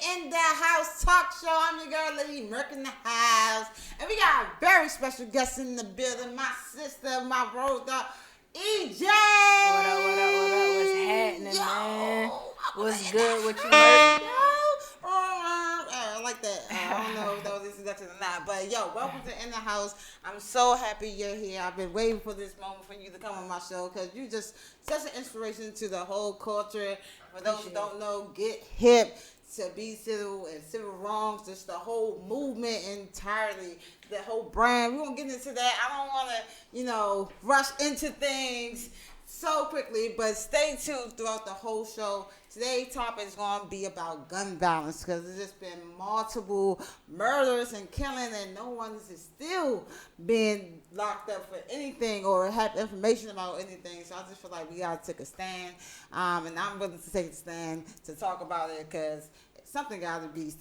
In the House talk show. I'm your girl, Lady Merc in the house. And we got a very special guest in the building. My sister, my road dog, EJ. What up, what up, what up? What's happening, man? What's good with you, Merc? I like that. I don't know if that was introduction or not. But, welcome to In the House. I'm so happy you're here. I've been waiting for this moment for you to come on my show because you're just such an inspiration to the whole culture. For those who don't know, get hip. To be civil and civil wrongs, just the whole movement entirely, the whole brand. We won't get into that. I don't want to, rush into things so quickly, but stay tuned throughout the whole show. Today's topic is going to be about gun violence because there's just been multiple murders and killing, and no one is still being locked up for anything or have information about anything. So I just feel like we got to take a stand, and I'm willing to take a stand to talk about it because something got to be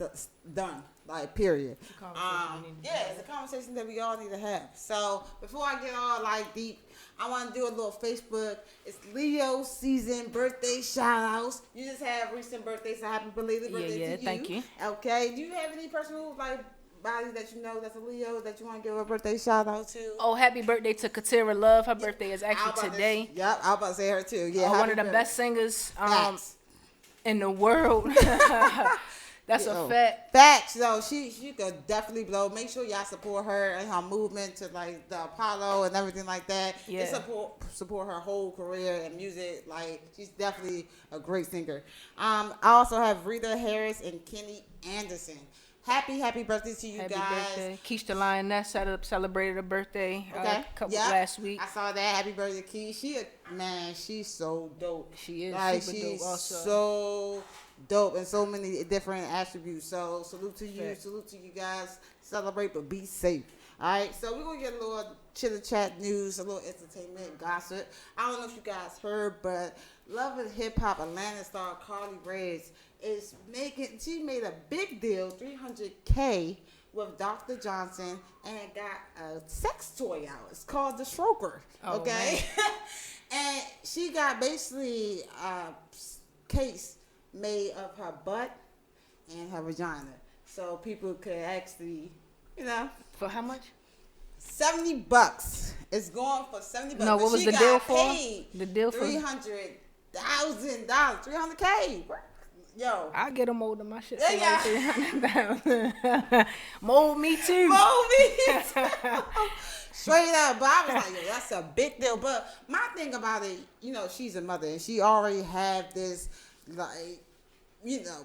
done, like, period. It's a conversation that we all need to have. So before I get all deep, I want to do a little Facebook. It's Leo season birthday shout outs. You just have recent birthdays, so happy belated birthday to you. Thank you. Okay. Do you have any personal bodies that you know that's a Leo that you want to give a birthday shout out to? Oh, happy birthday to Katira Love. Her birthday is actually today. Yep, I was about to say her too. Yeah, one of the best singers in the world. That's a fact. Facts. So she could definitely blow. Make sure y'all support her and her movement to the Apollo and everything like that. Yeah. And support her whole career in music. Like, she's definitely a great singer. I also have Rita Harris and Kenny Anderson. Happy birthday to you guys. Happy birthday. Keisha Lioness celebrated her birthday last week. I saw that. Happy birthday, Keish. She's so dope. She is super she's dope also. So dope and so many different attributes. So salute to you. Fact. Salute to you guys. Celebrate, but be safe. All right, so we're going to get a little chitter-chat news, a little entertainment, gossip. I don't know if you guys heard, but Love and Hip Hop Atlanta star Carly Rae she made a big deal, $300K with Dr. Johnson, and it got a sex toy out. It's called the Stroker, okay? And she got basically a case made of her butt and her vagina. So people could actually, For how much? $70. It's going for $70. No, what was the deal for? The deal for $300,000, $300K. Yo, I get a mold of my shit. Yeah. $300,000. Mold me too. Straight up. But I was like, yo, that's a big deal. But my thing about it, she's a mother and she already had this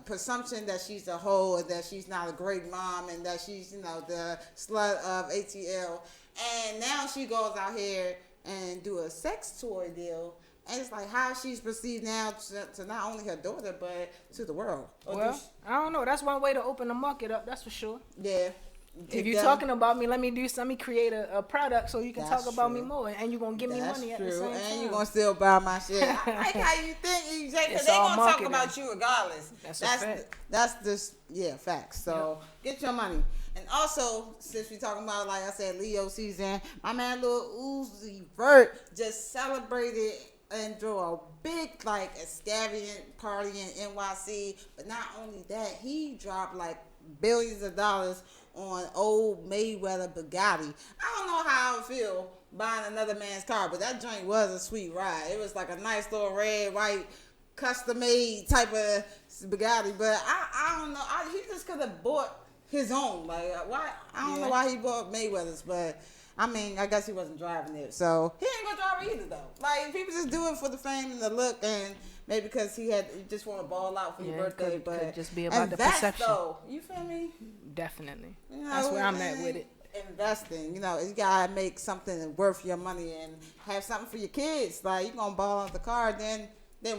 presumption that she's a hoe and that she's not a great mom and that she's, the slut of ATL. And now she goes out here and do a sex toy deal. And it's like how she's perceived now to not only her daughter, but to the world. Well, I don't know. That's one way to open the market up. That's for sure. Yeah. If you're talking about me, let me create a product so you can talk about me more, and you're gonna give me money at the same time. And you're gonna still buy my shit. I like how you think, EJ, because they gonna talk about you regardless. That's a fact. That's just facts. So get your money. And also, since we're talking about, like I said, Leo season, my man Lil Uzi Vert just celebrated and threw a big extravagant party in NYC. But not only that, he dropped billions of dollars on old Mayweather Bugatti. I don't know how I feel buying another man's car, but that joint was a sweet ride. It was like a nice little red, white, custom-made type of Bugatti. But I don't know. He just could have bought his own. Why? I don't know why he bought Mayweather's, but I guess he wasn't driving it. So he ain't gonna drive it either, though. People just do it for the fame and the look, and maybe because he just want to ball out for your birthday. Could just be about the perception. Though, you feel me? Definitely. That's where I'm at with it. Investing, you gotta make something worth your money and have something for your kids. You gonna ball out the car, then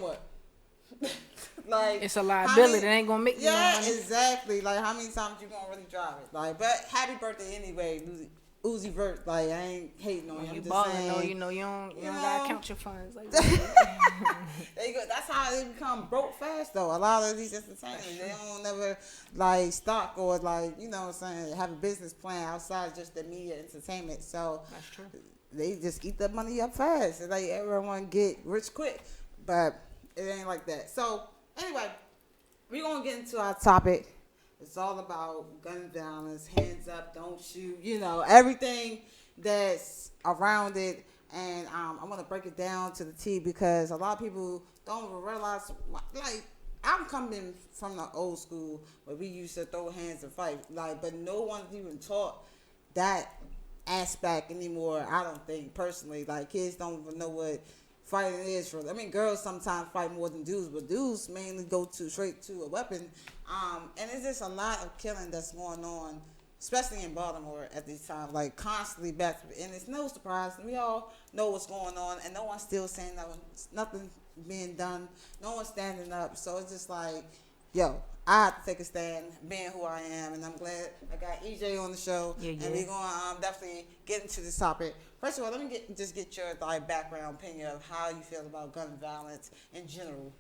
what? It's a liability. It ain't gonna make you no money. Yeah, exactly. How many times you gonna really drive it? But happy birthday anyway, Uzi Vert. I ain't hating on you. You balling, though. You don't gotta count your funds. There you go. That's how they become broke fast, though. A lot of these entertainers, they don't never stock or have a business plan outside just the media entertainment. So that's true. They just eat the money up fast. It's everyone get rich quick, but it ain't like that. So anyway, we're gonna get into our topic. It's all about gun violence, hands up, don't shoot, everything that's around it. And I'm gonna break it down to the T because a lot of people don't even realize, like, I'm coming from the old school where we used to throw hands and fight, like, but no one's even taught that aspect anymore. I don't think personally, like, kids don't even know what fighting is for. I mean, girls sometimes fight more than dudes, but dudes mainly go to straight to a weapon. And it's just a lot of killing that's going on, especially in Baltimore at this time, like constantly back. And it's no surprise. We all know what's going on, and no one's still saying nothing being done. No one's standing up. So it's just like, yo, I have to take a stand, being who I am, and I'm glad I got EJ on the show, and we're gonna definitely get into this topic. First of all, let me get your background opinion of how you feel about gun violence in general,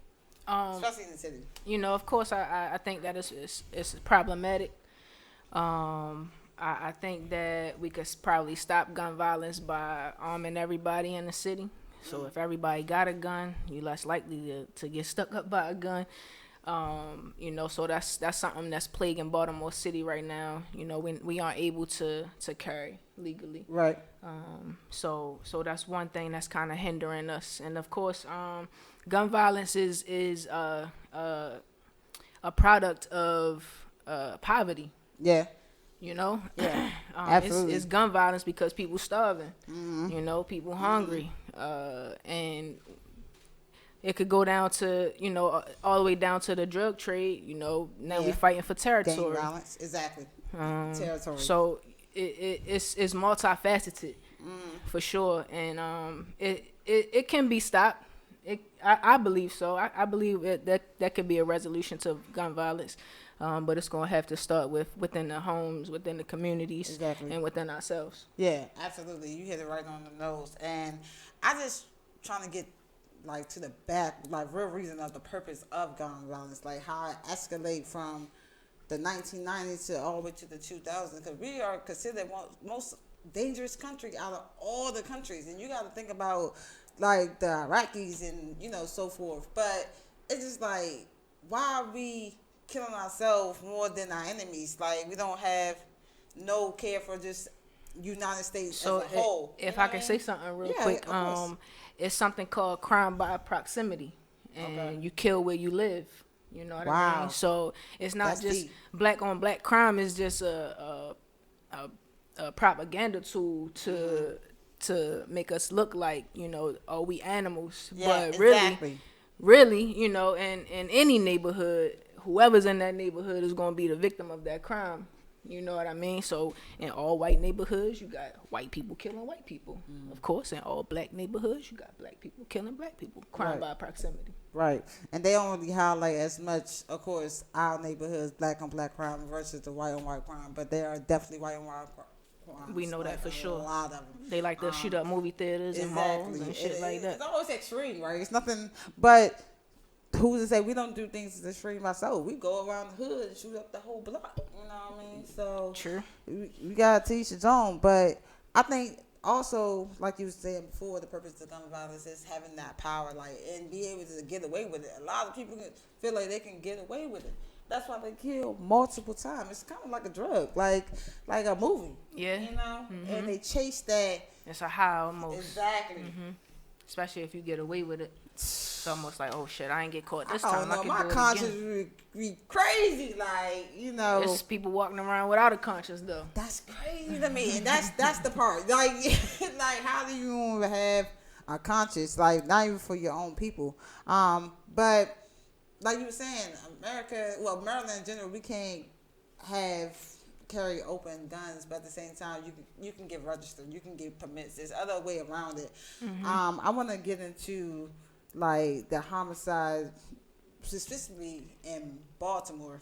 especially in the city. Of course, I think that it's problematic. I think that we could probably stop gun violence by arming everybody in the city. So if everybody got a gun, you're less likely to get stuck up by a gun. So that's something that's plaguing Baltimore City right now. We aren't able to carry legally. Right. So that's one thing that's kind of hindering us. And of course, gun violence is a product of poverty. Yeah. Yeah. Absolutely. It's gun violence because people starving. People hungry. And it could go down to, all the way down to the drug trade. Now we fighting for territory. Gang violence, exactly. Territory. So it's multifaceted, for sure, and it can be stopped. I believe so. I believe that could be a resolution to gun violence, but it's gonna have to start within the homes, within the communities, exactly, and within ourselves. Yeah, absolutely. You hit it right on the nose, and I just trying to get to the back, real reason of the purpose of gun violence, like how it escalate from the 1990s to all the way to the 2000s, because we are considered most dangerous country out of all the countries, and you got to think about the Iraqis and so forth. But it's just why are we killing ourselves more than our enemies? We don't have no care for just United States as a whole. If I can say something real quick, it's something called crime by proximity, and you kill where you live. You know what I mean? So it's not That's just deep. Black on black crime is just a propaganda tool to make us look like, are we animals? Yeah, but exactly. really, in any neighborhood, whoever's in that neighborhood is going to be the victim of that crime. You know what I mean? So in all white neighborhoods, you got white people killing white people. Of course, in all black neighborhoods, you got black people killing black people. Crime by proximity. Right. And they don't really highlight as much, of course, our neighborhoods, black on black crime versus the white on white crime. But they are definitely white on white crimes. We know that for sure. A lot of them. They like to shoot up movie theaters and malls and shit like that. It's always extreme, right? It's nothing but... Who's to say we don't do things as extreme ourselves? We go around the hood and shoot up the whole block. You know what I mean? So sure, we gotta teach its own. But I think also, like you were saying before, the purpose of gun violence is having that power, and be able to get away with it. A lot of people feel like they can get away with it. That's why they kill multiple times. It's kind of like a drug, like a movie. Yeah, and they chase that. It's a high almost. Exactly. Especially if you get away with it. It's almost like, oh shit, I ain't get caught this time. I can my conscience be crazy, There's people walking around without a conscience though. That's crazy to me, and that's the part. How do you even have a conscience? Not even for your own people. But like you were saying, Maryland in general, we can't carry open guns, but at the same time, you can get registered, you can get permits. There's other way around it. I want to get into the homicide, specifically in Baltimore.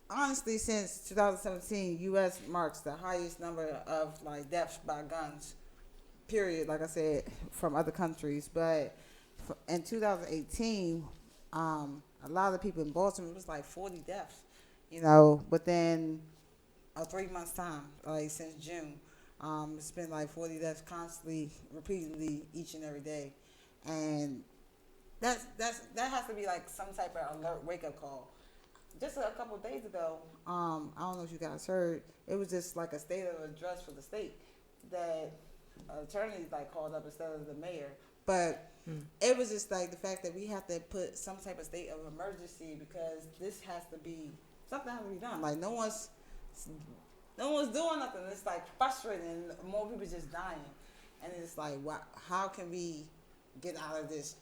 Honestly, since 2017, U.S. marks the highest number of deaths by guns. Period. Like I said, from other countries, but in 2018, a lot of people in Baltimore, it was 40 deaths. Within a 3 months time, since June, it's been 40 deaths constantly, repeatedly, each and every day. And that has to be like some type of alert wake up call. Just a couple of days ago, I don't know if you guys heard, it was just like a state of address for the state that attorneys like called up instead of the mayor. But it was just like the fact that we have to put some type of state of emergency because this has to be something has to be done. Like no one's doing nothing. It's like frustrating, and more people just dying, and it's like, how can we get out of this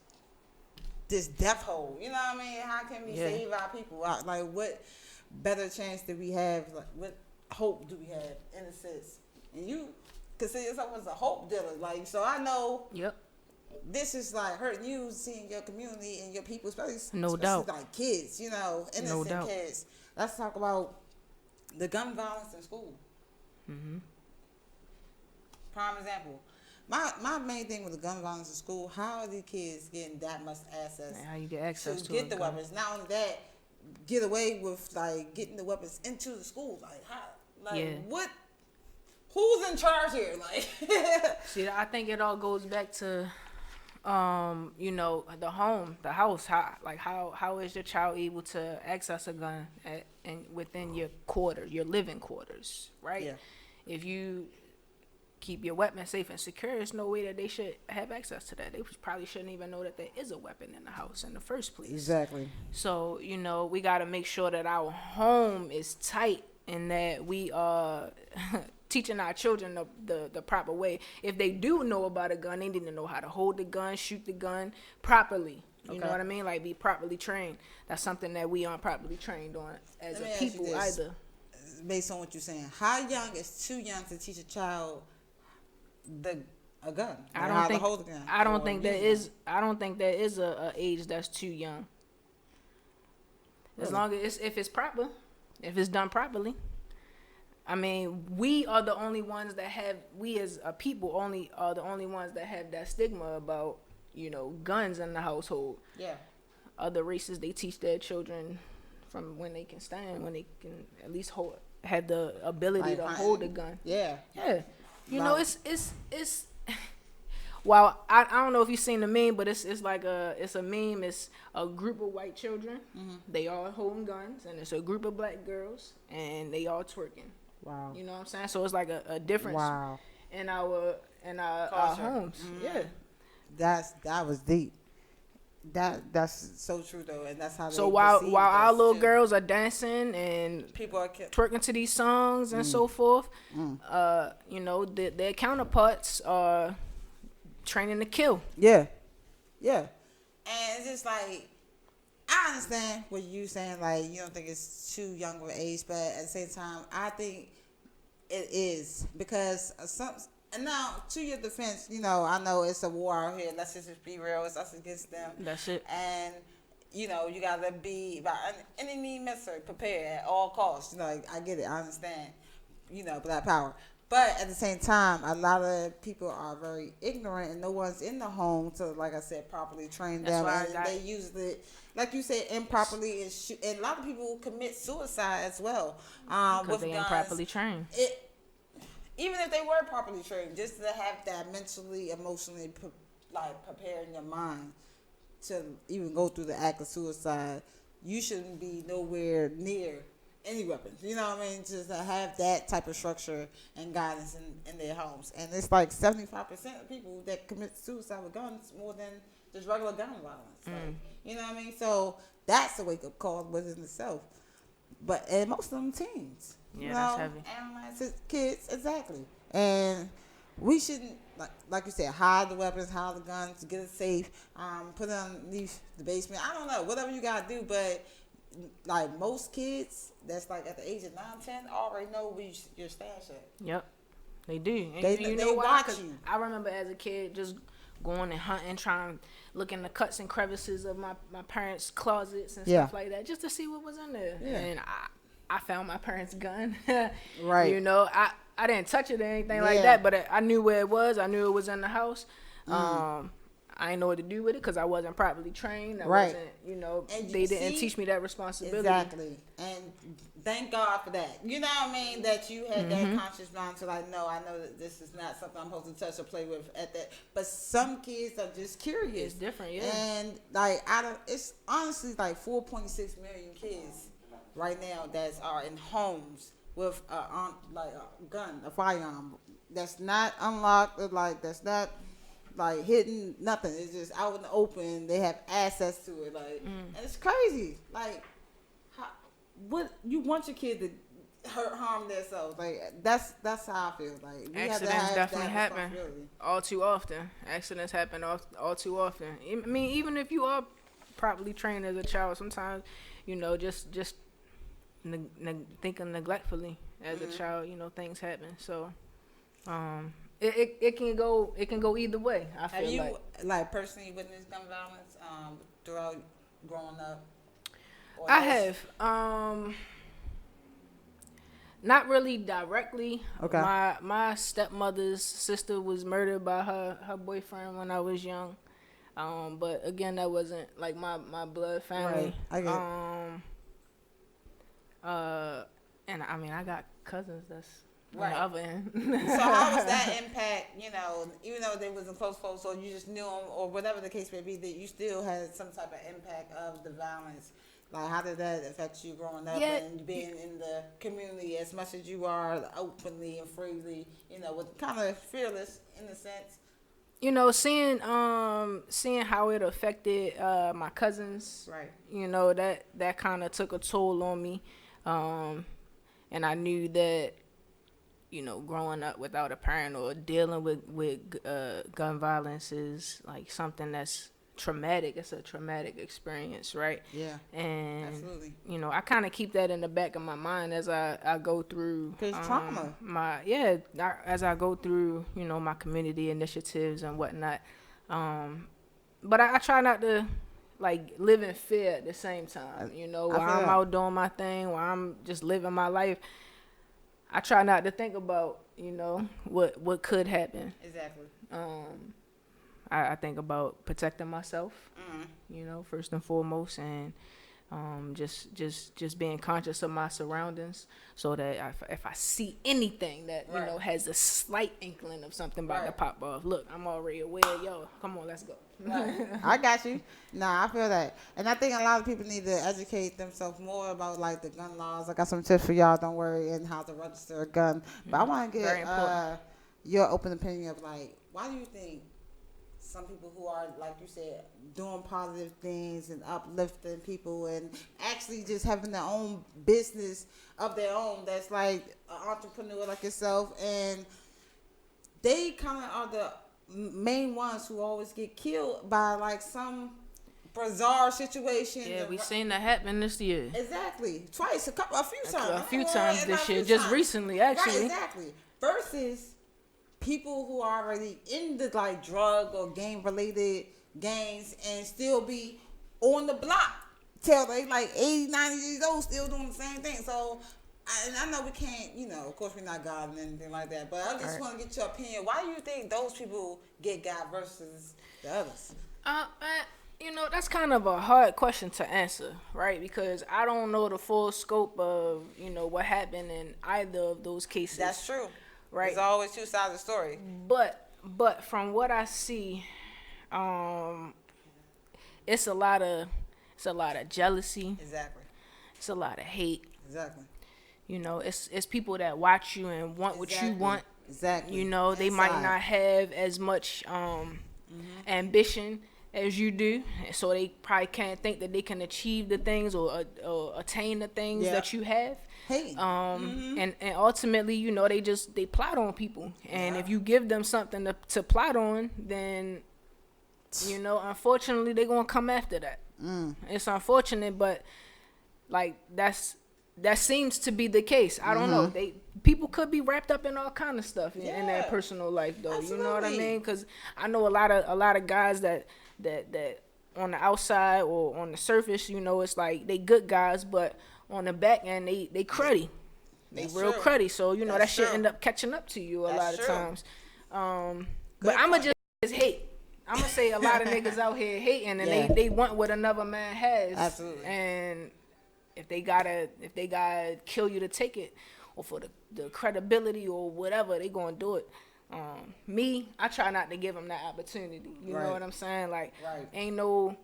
death hole? You know what I mean? How can we save our people? Like, what better chance do we have? Like, what hope do we have in a sense? And you consider yourself as a hope dealer. Like, so I know. Yep. This is like hurting you, seeing your community and your people, especially doubt. Like kids, you know, innocent kids. Let's talk about the gun violence in school. Mm-hmm. Prime example. My main thing with the gun violence in school, how are these kids getting that much access? How you get access to get the weapons? Not only that, get away with like getting the weapons into the schools. Like how? Like what? Who's in charge here? Like, see, I think it all goes back to, you know, the home, the house. How is your child able to access a gun and within your living quarters, right? Yeah. If you keep your weapon safe and secure, there's no way that they should have access to that. They probably shouldn't even know that there is a weapon in the house in the first place. Exactly. So, you know, we got to make sure that our home is tight and that we are teaching our children the proper way. If they do know about a gun, they need to know how to hold the gun, shoot the gun properly. You know what I mean? Like, be properly trained. That's something that we aren't properly trained on as a people either. Based on what you're saying, how young is too young to teach a child a gun? I don't think. Hold a gun. I don't think there is a age that's too young. As long as if it's proper, if it's done properly. I mean, we are the only ones that have. We as a people are the only ones that have that stigma about, you know, guns in the household. Yeah. Other races, they teach their children from when they can stand, when they can at least have the ability to hold a gun. Yeah. Yeah. You know, it's well, I don't know if you've seen the meme, but it's a meme. It's a group of white children. Mm-hmm. They all holding guns, and it's a group of black girls, and they all twerking. Wow. You know what I'm saying? So it's like a difference in our homes. Mm-hmm. Yeah. That was deep. That's so true though, and that's how. So while our little girls are dancing and people are twerking to these songs and so forth, you know, their counterparts are training to kill. Yeah, and it's just like, I understand what you're saying. Like, you don't think it's too young of an age, but at the same time, I think it is, because and now, to your defense, you know, I know it's a war out here. Let's just be real. It's us against them. That's it. And, you know, you got to be, by any means necessary, prepared at all costs. You know, I get it. I understand, you know, black power. But at the same time, a lot of people are very ignorant, and no one's in the home to, like I said, properly train them. And they use it, like you said, improperly. And a lot of people commit suicide as well. Because they improperly trained. Even if they were properly trained, just to have that mentally, emotionally, preparing your mind to even go through the act of suicide, you shouldn't be nowhere near any weapons. You know what I mean? Just to have that type of structure and guidance in their homes. And it's like 75% of people that commit suicide with guns more than just regular gun violence. Like, you know what I mean? So that's a wake-up call within itself. And most of them teens. Yeah, that's heavy. And kids, exactly. And we shouldn't, like you said, hide the weapons, hide the guns, get it safe, put it underneath the basement. I don't know, whatever you gotta do. But like most kids, that's like at the age of 9, 10, already know where your stash at. Yep, they do. And they know watch why? you. I remember as a kid just going and hunting, trying to look in the cuts and crevices of my parents' closets and stuff like that, just to see what was in there. Yeah. And I found my parents' gun. Right. You know, I didn't touch it or anything like that, but I knew where it was. I knew it was in the house. I I didn't know what to do with it because I wasn't properly trained. I Right. wasn't, you know, And they didn't teach me that responsibility. Exactly. And thank God for that. You know what I mean? That you had that conscious mind to like, no, I know that this is not something I'm supposed to touch or play with at that. But some kids are just curious. It's different, yeah. And like, it's honestly like 4.6 million kids right now that are in homes with a gun, a firearm that's not unlocked, or like that's not like hidden, nothing. It's just out in the open. They have access to it, like, and it's crazy. Like, what you want your kid to harm themselves? Like, that's how I feel. Like, we accidents definitely happen all too often. Accidents happen all too often. I mean, even if you are properly trained as a child, sometimes, you know, just thinking neglectfully as a child, you know, things happen. So, it can go either way. I feel. Have you like personally witnessed gun violence throughout growing up? I have. Not really directly. Okay. My stepmother's sister was murdered by her boyfriend when I was young. But again, that wasn't like my blood family. Right. I get it. And I mean, I got cousins that's right. on the other end. So how was that impact? You know, even though they wasn't close folks, or you just knew them, or whatever the case may be, that you still had some type of impact of the violence. Like, how did that affect you growing up and being in the community as much as you are openly and freely, you know, with kind of fearless in a sense? You know, seeing how it affected my cousins, right? You know, that kind of took a toll on me, and I knew that, you know, growing up without a parent or dealing with gun violence is like something that's traumatic. It's a traumatic experience, right? Yeah. And absolutely. You know, I kind of keep that in the back of my mind as I go through trauma. As I go through, you know, my community initiatives and whatnot. But I try not to like live in fear at the same time. You know, while I'm out doing my thing, while I'm just living my life, I try not to think about, you know, what could happen. Exactly. I think about protecting myself, you know, first and foremost, and just being conscious of my surroundings, so that if I see anything that you know has a slight inkling of something about to pop off, look, I'm already aware. Yo, come on, let's go. I got you. Nah, I feel that, and I think a lot of people need to educate themselves more about like the gun laws. I got some tips for y'all. Don't worry, and how to register a gun. But I want to get your open opinion of like, why do you think some people who are, like you said, doing positive things and uplifting people and actually just having their own business of their own, that's like an entrepreneur like yourself, and they kind of are the main ones who always get killed by like some bizarre situation? Yeah, we've seen that happen this year. Exactly. Twice, a few times this year, just recently actually. Right, exactly. Versus people who are already in the like drug or gang related gangs and still be on the block till they like 80, 90 years old, still doing the same thing. So I know we can't, you know, of course we're not God and anything like that, but I just want to get your opinion. Why do you think those people get God versus the others? You know, that's kind of a hard question to answer, right? Because I don't know the full scope of, you know, what happened in either of those cases. That's true. Right. There's always two sides of the story. But from what I see, it's a lot of jealousy. Exactly. It's a lot of hate. Exactly. You know, it's people that watch you and want what you want. Exactly. You know, they might not have as much ambition as you do, so they probably can't think that they can achieve the things or attain the things that you have. Hey. And ultimately, you know, they plot on people, and if you give them something to plot on, then, you know, unfortunately they're gonna come after that. It's unfortunate, but like that seems to be the case. I don't know. People could be wrapped up in all kind of stuff in their personal life, though. Absolutely. You know what I mean? Because I know a lot of guys that on the outside or on the surface, you know, it's like they good guys, but on the back end they cruddy. They real cruddy. So, you know, that shit end up catching up to you a lot of times. But I'ma just hate. I'm gonna say a lot of niggas out here hating, and they want what another man has. Absolutely. And if they gotta kill you to take it, or for the credibility or whatever, they gonna do it. Me, I try not to give them that opportunity. You know what I'm saying? Like, ain't no,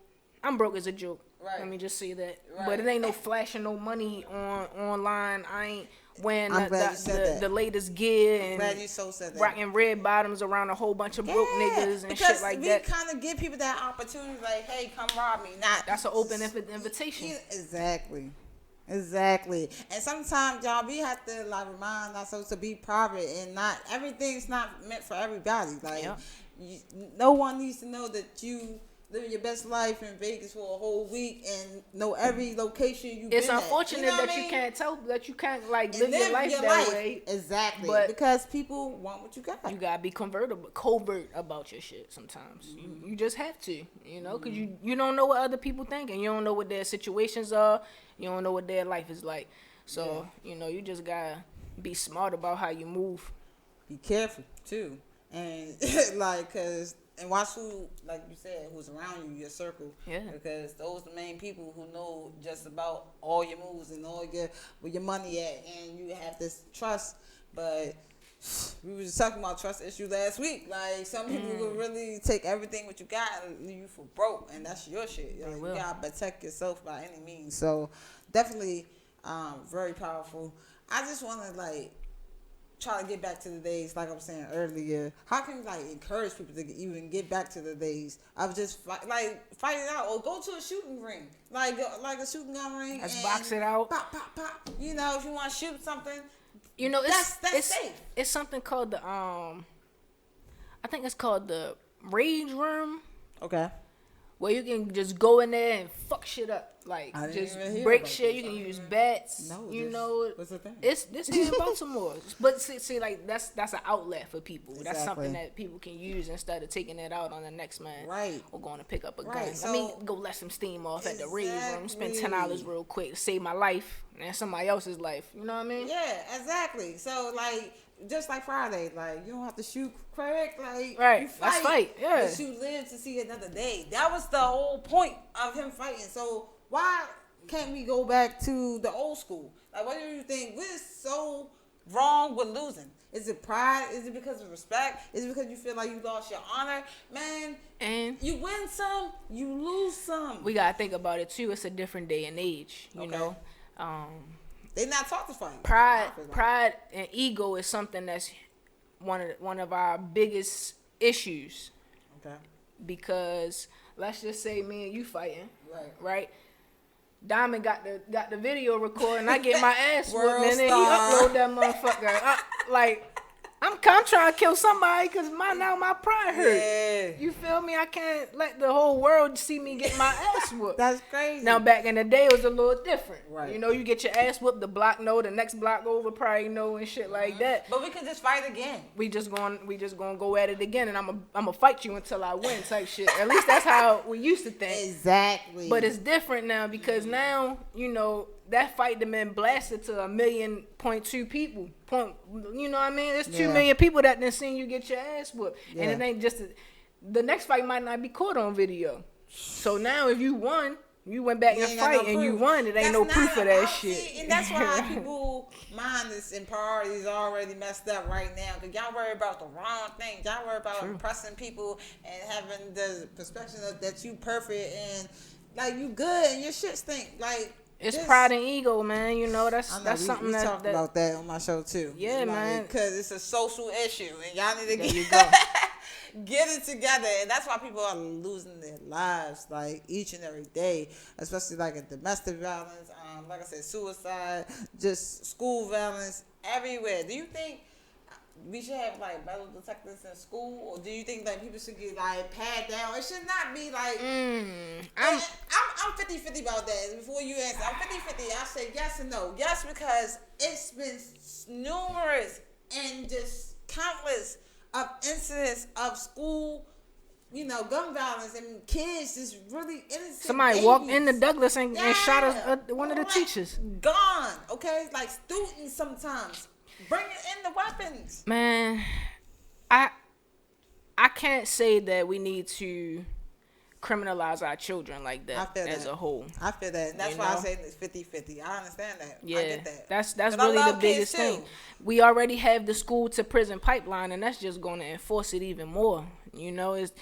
I'm broke as a joke. Let me just say that. But it ain't no flashing no money online. I ain't wearing the latest gear and rocking red bottoms around a whole bunch of broke niggas and shit like that. We kind of give people that opportunity, like, hey, come rob me. That's an open invitation. Exactly. And sometimes, y'all, we have to like remind ourselves to be private, and not everything's not meant for everybody. Like, no one needs to know that you living your best life in Vegas for a whole week and know every location you've been at. It's unfortunate that you can't like live your life that way. Exactly. But because people want what you got. You gotta be covert about your shit sometimes. You just have to, you know, because you don't know what other people think, and you don't know what their situations are. You don't know what their life is like. So, you know, you just gotta be smart about how you move. Be careful too. And like, and watch who, like you said, who's around you, your circle. Yeah. Because those are the main people who know just about all your moves and all where your money at, and you have this trust. But we were just talking about trust issue last week. Like, some people will really take everything what you got and leave you for broke, and that's your shit. Like, you gotta protect yourself by any means. So definitely, very powerful. I just want to like try to get back to the days, like I was saying earlier. How can we like encourage people to even get back to the days of just fight it out, or go to a shooting ring, like a shooting gun ring. Let's box it out. Pop, pop, pop. You know, if you want to shoot something, you know, that's safe. It's something called the I think it's called the rage room. Okay. Where you can just go in there and fuck shit up. Like, just break shit. You can use bats. No, you know, what's the thing? It's here in Baltimore. But see, like that's an outlet for people. Exactly. That's something that people can use instead of taking it out on the next man. Right. Or going to pick up a gun. So, let me go let some steam off at the rage room. Spend $10 real quick to save my life and somebody else's life. You know what I mean? Yeah, exactly. So like, just like Friday, like, you don't have to shoot Craig, like, you fight. Let's fight. Yeah. But you live to see another day. That was the whole point of him fighting. So why can't we go back to the old school? Like, what do you think? What is so wrong with losing? Is it pride? Is it because of respect? Is it because you feel like you lost your honor? Man, and you win some, you lose some. We gotta think about it too. It's a different day and age, you know. They not taught to fight. Pride and ego is something that's one of our biggest issues. Okay. Because let's just say me and you fighting, right? Diamond got the video recording. I get my ass whooped, and then he upload that motherfucker. I'm trying to kill somebody because my pride hurt. Yeah. You feel me? I can't let the whole world see me get my ass whooped. That's crazy. Now, back in the day, it was a little different. Right. You know, you get your ass whooped, the block know, the next block over probably know, and shit like that. But we can just fight again. We just gonna go at it again, and I'm gonna fight you until I win, type shit. At least that's how we used to think. Exactly. But it's different now because now, you know, that fight them been blasted to 1.2 million people. You know what I mean? There's 2 million people that done seen you get your ass whooped. Yeah. And it ain't just the next fight might not be caught on video. So now if you won, you went back and fight and you won, it ain't no proof of that shit. See, and that's why people mind is and priorities already messed up right now. Because y'all worry about the wrong thing. Y'all worry about impressing people and having the perspective that you perfect and like you good and your shit stink. Like, it's pride and ego, man. You know, that's something we that talk about that on my show too. Yeah, man. Because it's a social issue, and y'all need to get it together. And that's why people are losing their lives, like, each and every day, especially like in domestic violence, like I said, suicide, just school violence, everywhere. Do you think we should have like metal detectors in school, or do you think like people should get like pat down? It should not be like. I'm 50-50 about that. Before you answer, I'm 50-50. I say yes and no. Yes, because it's been numerous and just countless of incidents of school, you know, gun violence and kids just really innocent. Somebody babies. Walked into Douglas and shot one of the teachers. Gone. Okay, like students sometimes. Bring in the weapons. Man, I I can't say that we need to criminalize our children like I that feel as that. a whole. I feel that. That's You why I know? say it's 50-50. I understand that. Yeah, I get that. that's 'Cause I really the love kids biggest too. thing. We already have the school to prison pipeline, and that's just going to enforce it even more. You know, it's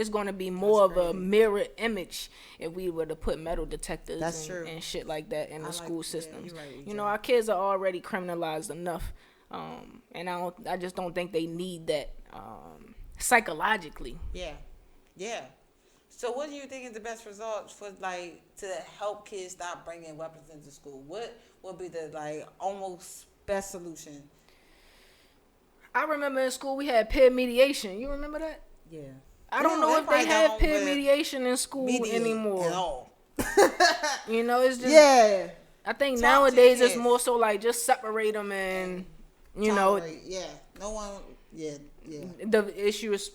going to be more of a mirror image if we were to put metal detectors That's true. and shit like that in the school yeah, systems. you're right, You EJ. know, our kids are already criminalized enough, and I just don't think they need that psychologically. Yeah. Yeah. So what do you think is the best result for like to help kids stop bringing weapons into school? What would be the like almost best solution? I remember in school we had peer mediation. You remember that? Yeah. I don't know if they have peer mediation in school anymore. At all. You know, it's just Yeah. I think Talk nowadays to your it's more so like just separate them and you Tolerate. Yeah. No one. Yeah. Yeah. the issue is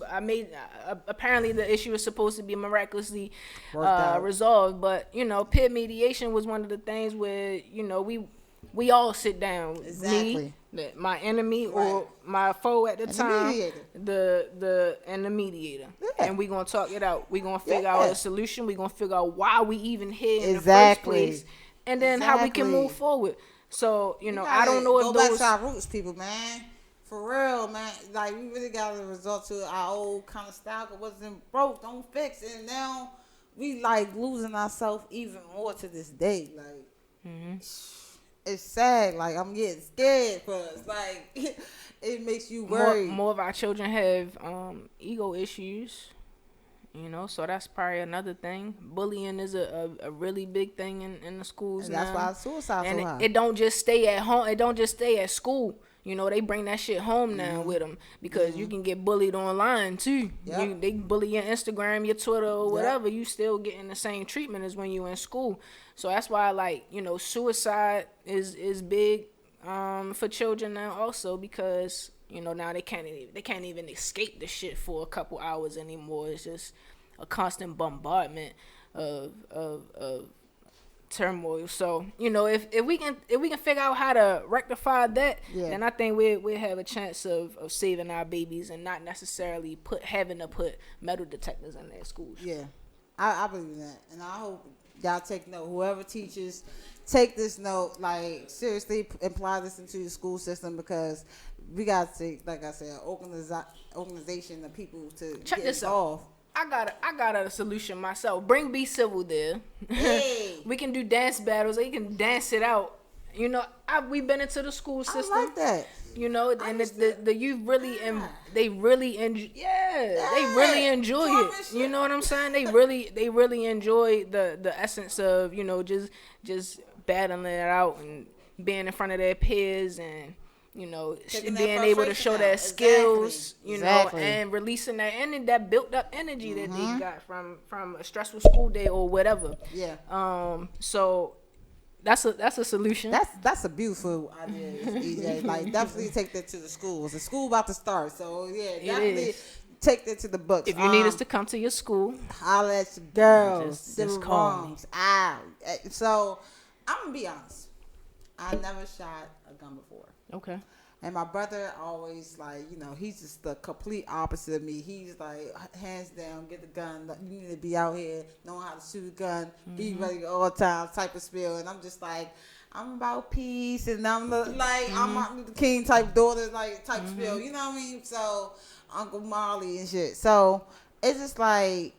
apparently the issue is supposed to be miraculously Worked out. resolved, but you know, peer mediation was one of the things where you know we all sit down. Exactly. Me, my enemy Right. or my foe at the And the time, mediator. and the mediator, Yeah. and we gonna talk it out. We gonna figure Yeah. out a solution. We gonna figure out why we even here in Exactly. the first place, and then how we can Exactly. move forward. So you know, We I don't know gotta if go those. back to our roots, people, man. For real, man. Like we really got to resort to our old kind of style. Cause wasn't broke, don't fix it. And now we like losing ourselves even more to this day. Like it's sad. Like I'm getting scared for us. Like it makes you worry. More of our children have ego issues, you know, so that's probably another thing. Bullying is a really big thing in the schools And now. that's why suicide And so high. it don't just stay at home. It don't just stay at school. You know, they bring that shit home now with them because you can get bullied online too. Yep. They bully your Instagram, your Twitter, or whatever. You still getting the same treatment as when you in school. So that's why, like, you know, suicide is big for children now also because you know now they can't even escape the shit for a couple hours anymore. It's just a constant bombardment of turmoil. So you know, if we can figure out how to rectify that, then I think we have a chance of saving our babies and not necessarily having to put metal detectors in their schools. Yeah, I believe in that, and I hope y'all take note. Whoever teaches, take this note. Like seriously, apply this into your school system because we got to take, like I said, organization of people to Check get this out. involved. I got a solution myself. Bring Be Civil there. Hey. We can do dance battles. They can dance it out. You know, we've been into the school system. I like that. You know, and the youth really they really enjoy. Yeah, they really enjoy it. You know what I'm saying? They really enjoy the essence of you know just battling it out and being in front of their peers and. You know, being able to show their skills, you know, and releasing that energy, that built up energy that they got from a stressful school day or whatever. Yeah. So that's a solution. That's a beautiful idea, EJ. Like definitely take that to the schools. The school about to start, so yeah, definitely take that to the books. If you need us to come to your school, holla at your girls, just call me. So I'm gonna be honest. I never shot a gun before. Okay. And my brother always like, you know, he's just the complete opposite of me. He's like, hands down, get the gun. You need to be out here knowing how to shoot a gun, be ready all the time type of spiel. And I'm just like, I'm about peace, and I'm I'm Martin Luther King type daughter, like type spiel. You know what I mean? So Uncle Marley and shit. So it's just like,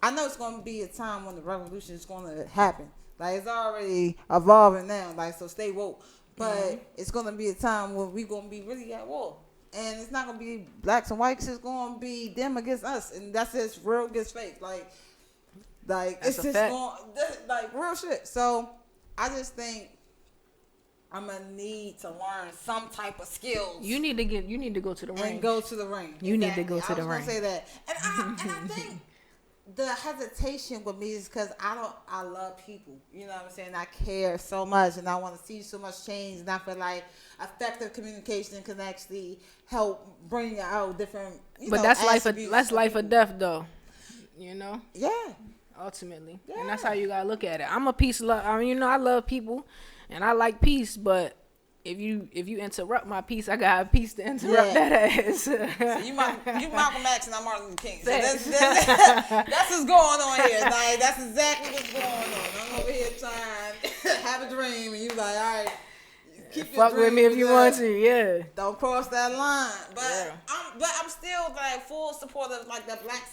I know it's gonna be a time when the revolution is gonna happen. Like it's already evolving now. Like so, stay woke. But it's gonna be a time when we gonna be really at war, and it's not gonna be blacks and whites. It's gonna be them against us, and that's just real against fake. Like That's it's a just fact. like real shit. So I just think I'm gonna need to learn some type of skills. You need to go to the ring. And go to the ring. You need to go to the ring. I was gonna say that, and I think the hesitation with me is because I love people. You know what I'm saying? I care so much, and I want to see so much change, and I feel like effective communication can actually help bring out different. But that's life or people. death, though. You know. Yeah. Ultimately, and that's how you gotta look at it. I'm a peace love. I mean, you know, I love people, and I like peace, but if you interrupt my piece, I got a piece to interrupt that ass. So you Malcolm X and I'm Martin Luther King. So that's what's going on here. Like that's exactly what's going on. I'm over here trying to have a dream, and you like, all right, keep your fuck with me if you want to. Yeah. Don't cross that line. But I'm still like full support of like the Black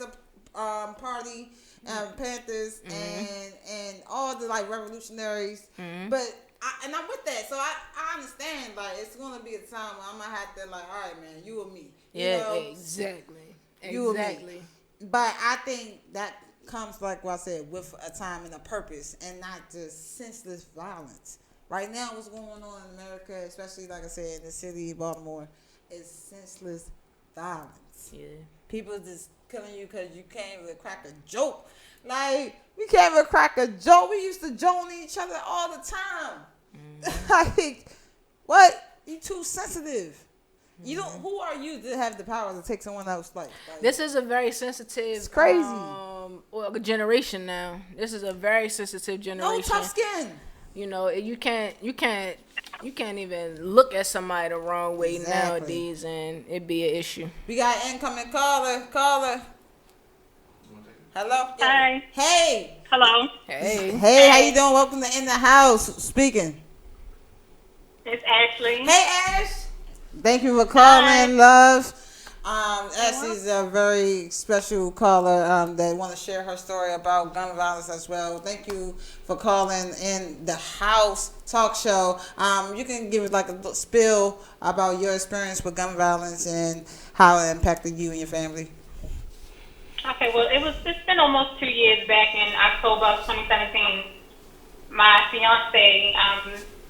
Party, Panthers, and all the like revolutionaries. But I'm with that, so I understand. Like it's gonna be a time where I'm gonna have to like, all right, man, you or me. Exactly. You exactly. Or me. But I think that comes like what I said with a time and a purpose, and not just senseless violence. Right now, what's going on in America, especially like I said in the city of Baltimore, is senseless violence. Yeah. People just killing you because you can't even crack a joke. Like, we can't even crack a joke. We used to joke on each other all the time. Like, what? You too sensitive. You don't. Who are you to have the power to take someone else's life? Like, this is a very sensitive. It's crazy. Generation now. This is a very sensitive generation. No tough skin. You know, you can't even look at somebody the wrong way nowadays, and it be an issue. We got an incoming caller. Hello. Hi. Hey. Hello. Hey. Hey. How you doing? Welcome to In the House. Speaking. It's Ashley. Hey, Ash. Thank you for calling, love. Ashley's a very special caller that want to share her story about gun violence as well. Thank you for calling In the House talk show. You can give it like a little spill about your experience with gun violence and how it impacted you and your family. Okay, well, it's been almost 2 years back in October of 2017. My fiance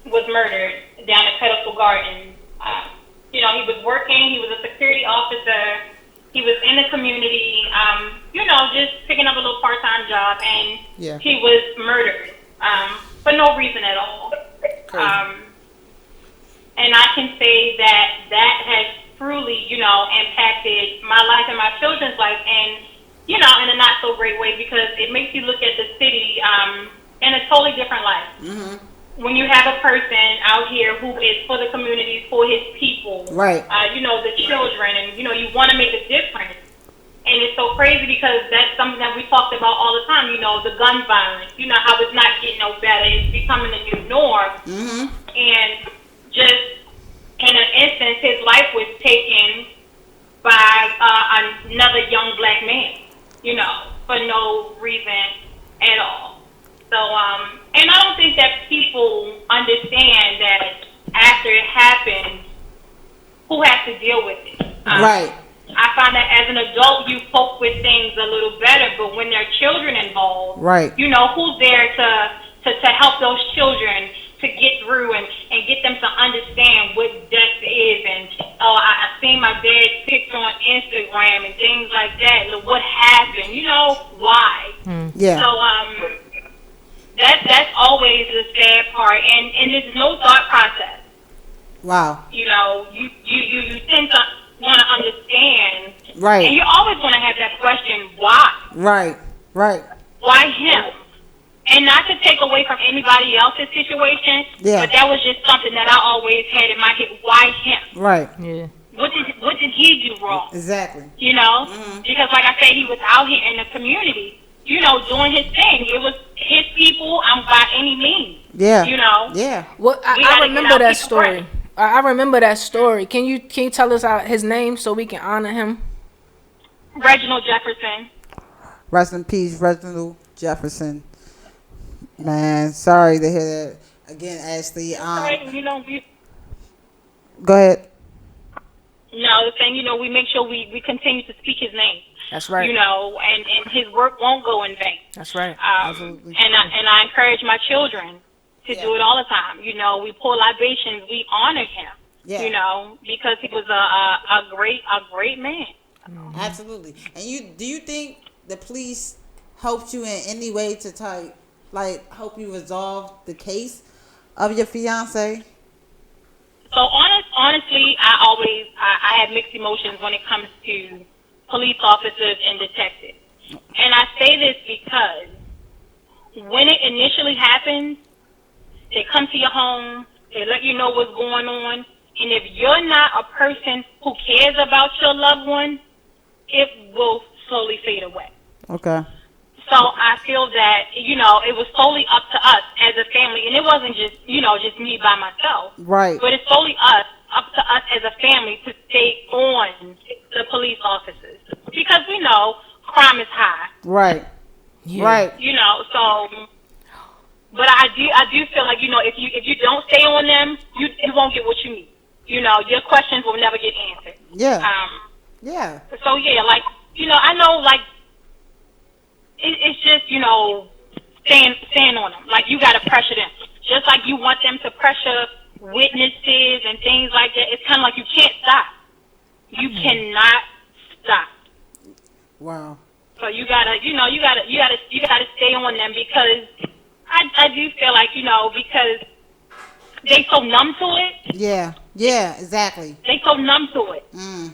was murdered down at Pedestal Gardens. He was working. He was a security officer. He was in the community, just picking up a little part-time job, and he was murdered for no reason at all. And I can say that has truly, impacted my life and my children's life, and in a not so great way, because it makes you look at the city in a totally different light. Mm-hmm. When you have a person out here who is for the community, for his people, right? The children, and you want to make a difference. And it's so crazy because that's something that we talked about all the time. The gun violence. How it's not getting no better. It's becoming a new norm. Mm-hmm. And just in an instance, his life was taken by another young black man. For no reason at all. So, and I don't think that people understand that after it happens, who has to deal with it. Right. I find that as an adult, you cope with things a little better, but when there are children involved, right. Who's there to help those children to get through and get them to understand what death is. And I seen my dad's picture on Instagram and things like that. Look what happened. Why? Yeah. So that's always the sad part, and there's no thought process. Wow. You tend to want to understand. Right. And you always want to have that question, why? Right. Why him? And not to take away from anybody else's situation, but that was just something that I always had in my head. Why him? Right. Yeah. What did he do wrong? Exactly. Mm-hmm. Because like I said, he was out here in the community, doing his thing. It was his people, by any means. Yeah. Yeah. Well, I remember that story. I remember that story. Can you tell us his name so we can honor him? Reginald Jefferson. Rest in peace, Reginald Jefferson. Man, sorry to hear that again, Ashley. Go ahead. No, the thing, we make sure we continue to speak his name. That's right. And his work won't go in vain. That's right. Absolutely. And I encourage my children to do it all the time. We pour libations, we honor him. Yeah. Because he was a great man. Mm-hmm. Absolutely. And do you think the police helped you in any way to help you resolve the case of your fiance? So honestly, I have mixed emotions when it comes to police officers and detectives. And I say this because when it initially happens, they come to your home, They let you know what's going on. And if you're not a person who cares about your loved one, it will slowly fade away. Okay. So I feel that, it was solely up to us as a family. And it wasn't just, just me by myself. Right. But it's solely up to us as a family to stay on the police officers. Because we know crime is high. Right. Yeah. Right. So, but I do feel like, if you don't stay on them, you won't get what you need. Your questions will never get answered. Yeah. Yeah. So yeah, like, I know, like, it's just, staying on them. Like, you got to pressure them. Just like you want them to pressure witnesses and things like that. It's kind of like you can't stop. You cannot stop. Wow. So you gotta stay on them, because I do feel like, because they so numb to it. Yeah. Yeah. Exactly. They so numb to it. Mm.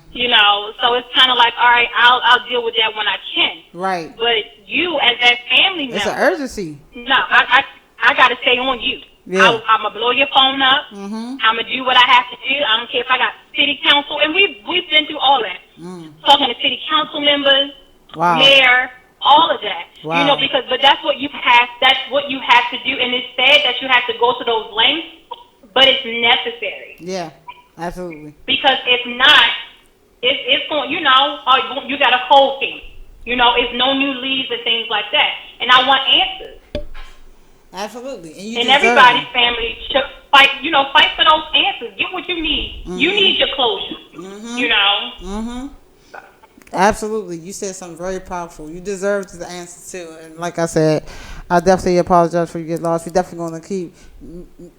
So it's kind of like, all right, I'll deal with that when I can. Right. But you, as that family member, It's an urgency. no, I got to stay on you. Yeah. I'm gonna blow your phone up. Mm-hmm. I'm gonna do what I have to do. I don't care if I got city council, and we've been through all that. Talking to city council members, Wow. mayor, all of that. Wow. But that's what you have. That's what you have to do, and it's sad that you have to go to those lengths, but it's necessary. Yeah. Absolutely. Because if not, it's going. You got a cold case. It's no new leads and things like that. And I want answers. Absolutely. And everybody's family should fight. Fight for those answers. Get what you need. Mm-hmm. You need your closure. Mm-hmm. Absolutely. You said something very powerful. You deserve the answer too. And like I said, I definitely apologize for you get lost. We're definitely going to keep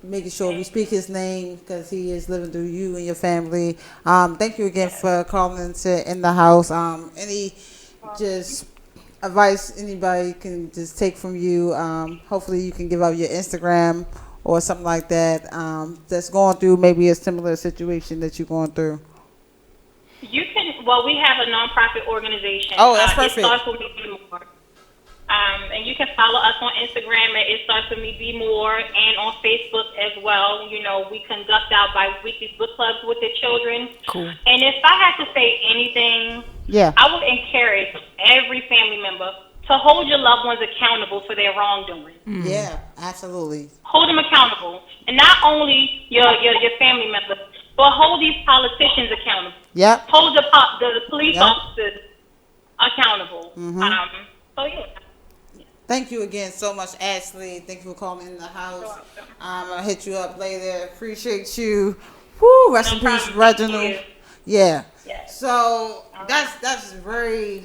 making sure we speak his name, because he is living through you and your family. Thank you again for calling into In the House. Any just advice anybody can just take from you? Hopefully you can give out your Instagram or something like that, that's going through maybe a similar situation that you're going through. You can. Well, we have a nonprofit organization. Oh, that's perfect. It starts with me, Be More. And you can follow us on Instagram at It Starts With Me, Be More, and on Facebook as well. We conduct our bi-weekly book clubs with the children. Cool. And if I had to say anything, Yeah. I would encourage every family member to hold your loved ones accountable for their wrongdoing. Yeah, absolutely. Hold them accountable. And not only your family members, but hold these politicians accountable. Yep. Hold the police officers accountable. Mm-hmm. So, yeah. Thank you again so much, Ashley. Thank you for calling In the House. I'll hit you up later. Appreciate you. Woo, rest in peace, Reginald. Yeah. Yes. So that's very.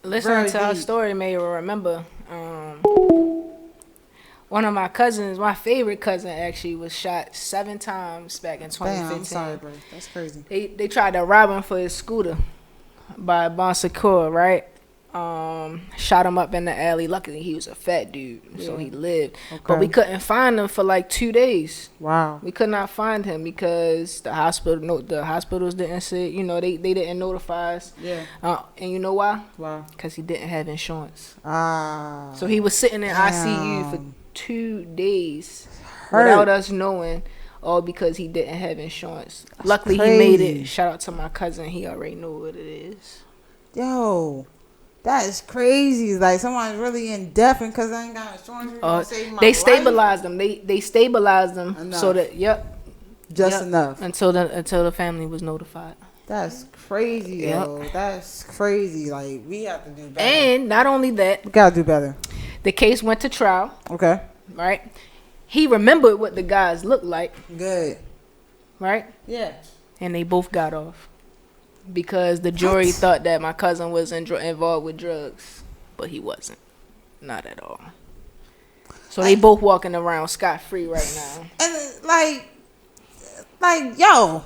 Listening to our deep. story made me remember one of my cousins, my favorite cousin actually, was shot 7 times back in 2015. Damn, I'm sorry, bro. That's crazy. They tried to rob him for his scooter by Bon Secours, right? Shot him up in the alley. Luckily, he was a fat dude, so he lived. Okay. But we couldn't find him for like 2 days. Wow. We could not find him because the hospitals didn't say, they didn't notify us. Yeah. And you know why? Wow. Because he didn't have insurance. Ah. So he was sitting in Damn. ICU for 2 days Hurt. without us knowing, all because he didn't have insurance. That's Luckily, crazy. he made it. Shout out to my cousin. He already knew what it is. Yo. That is crazy. Like, someone's really in debt, and because I ain't got insurance, you gonna save my They life? stabilized them. They stabilized them Enough. so that Just enough. until the family was notified. That's crazy, yo. That's crazy. Like, we have to do better. And not only that, We gotta do better. the case went to trial. Okay. Right. He remembered what the guys looked like. Good. Right. Yeah. And they both got off. Because the jury thought that my cousin was involved with drugs, but he wasn't. Not at all. So they both walking around scot-free right now. And yo,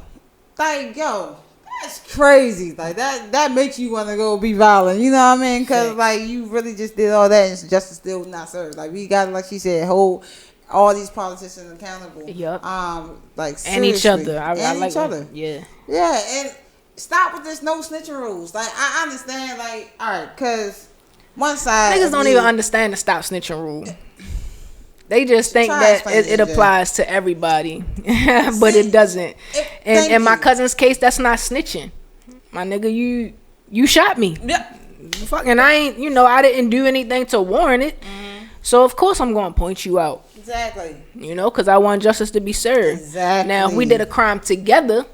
that's crazy. Like, that makes you want to go be violent. You know what I mean? Because, like, you really just did all that and justice still not served. Like, we got, like she said, hold all these politicians accountable. Yep. Like, And each seriously. other. I like each other. Yeah. Yeah, and stop with this no snitching rules. Like, I understand, like, all right, because one side. Niggas don't even understand the stop snitching rule. They just think Try that explaining it it, applies to everybody, but See, it doesn't. thank In my you. cousin's case, that's not snitching. My nigga, you shot me. Yep. Fucking, I ain't, I didn't do anything to warrant it. So of course I'm gonna point you out. Exactly. Because I want justice to be served. Exactly. Now, if we did a crime together,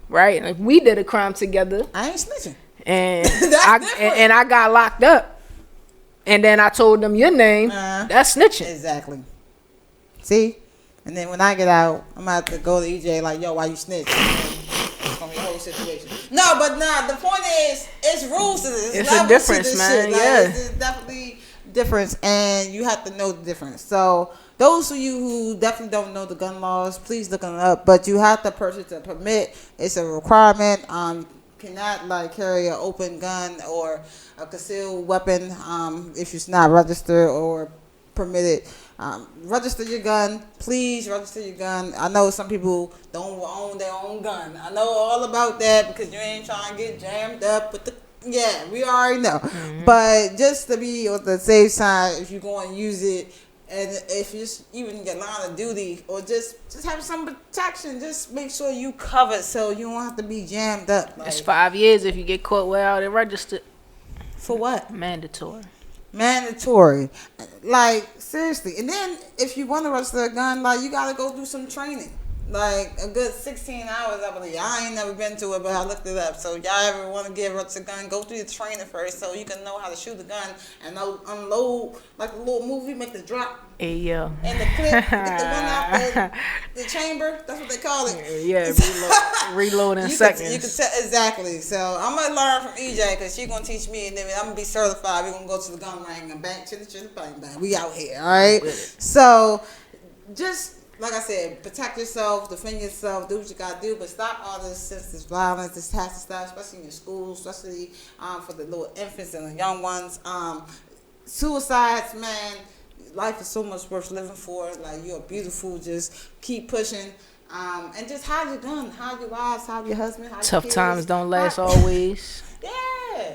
right? If we did a crime together, I ain't snitching. and That's different. and I got locked up, and then I told them your name, that's snitching. Exactly. See? And then when I get out, I'm gonna have to go to EJ like, yo, why you snitch? It's gonna be a whole situation. No, but the point is, it's rules to this. It's a difference, to this man. shit. Like, Yeah. it's definitely difference, and you have to know the difference. So those of you who definitely don't know the gun laws, please look them up. But you have to purchase a permit. It's a requirement. Cannot like carry an open gun or a concealed weapon if it's not registered or permitted. Register your gun. Please register your gun. I know some people don't own their own gun. I know all about that because you ain't trying to get jammed up with the. Yeah, we already know. But just to be on the safe side, if you're going to use it, and if you even get line of duty or just have some protection, just make sure you covered so you don't have to be jammed up. Like, It's 5 years if you get caught without it registered. for what? Mandatory. Mandatory. Like, seriously. And then if you want to register a gun, like, you got to go do some training. Like, a good 16 hours, I believe. I ain't never been to it, but I looked it up. So, y'all ever want to get registered a gun, go through the training first so you can know how to shoot the gun and unload, like a little movie, make the drop. Hey, yo. And the clip, get the one out the chamber. That's what they call it. Yeah, reload in seconds. You can tell exactly. So I'm gonna learn from EJ because she's gonna teach me, and then I'm gonna be certified. We're gonna go to the gun ring and bang, chitty, bang, bang. We out here, all right. So just like I said, protect yourself, defend yourself, do what you gotta do, but stop all this senseless violence. This has to stop, especially in your schools, especially for the little infants and the young ones. Suicides, man. Life is so much worth living for. Like, you're beautiful. Just keep pushing. And just hide your gun, hide your wives, hide your husband, hide Tough your kids. times don't last always. Yeah.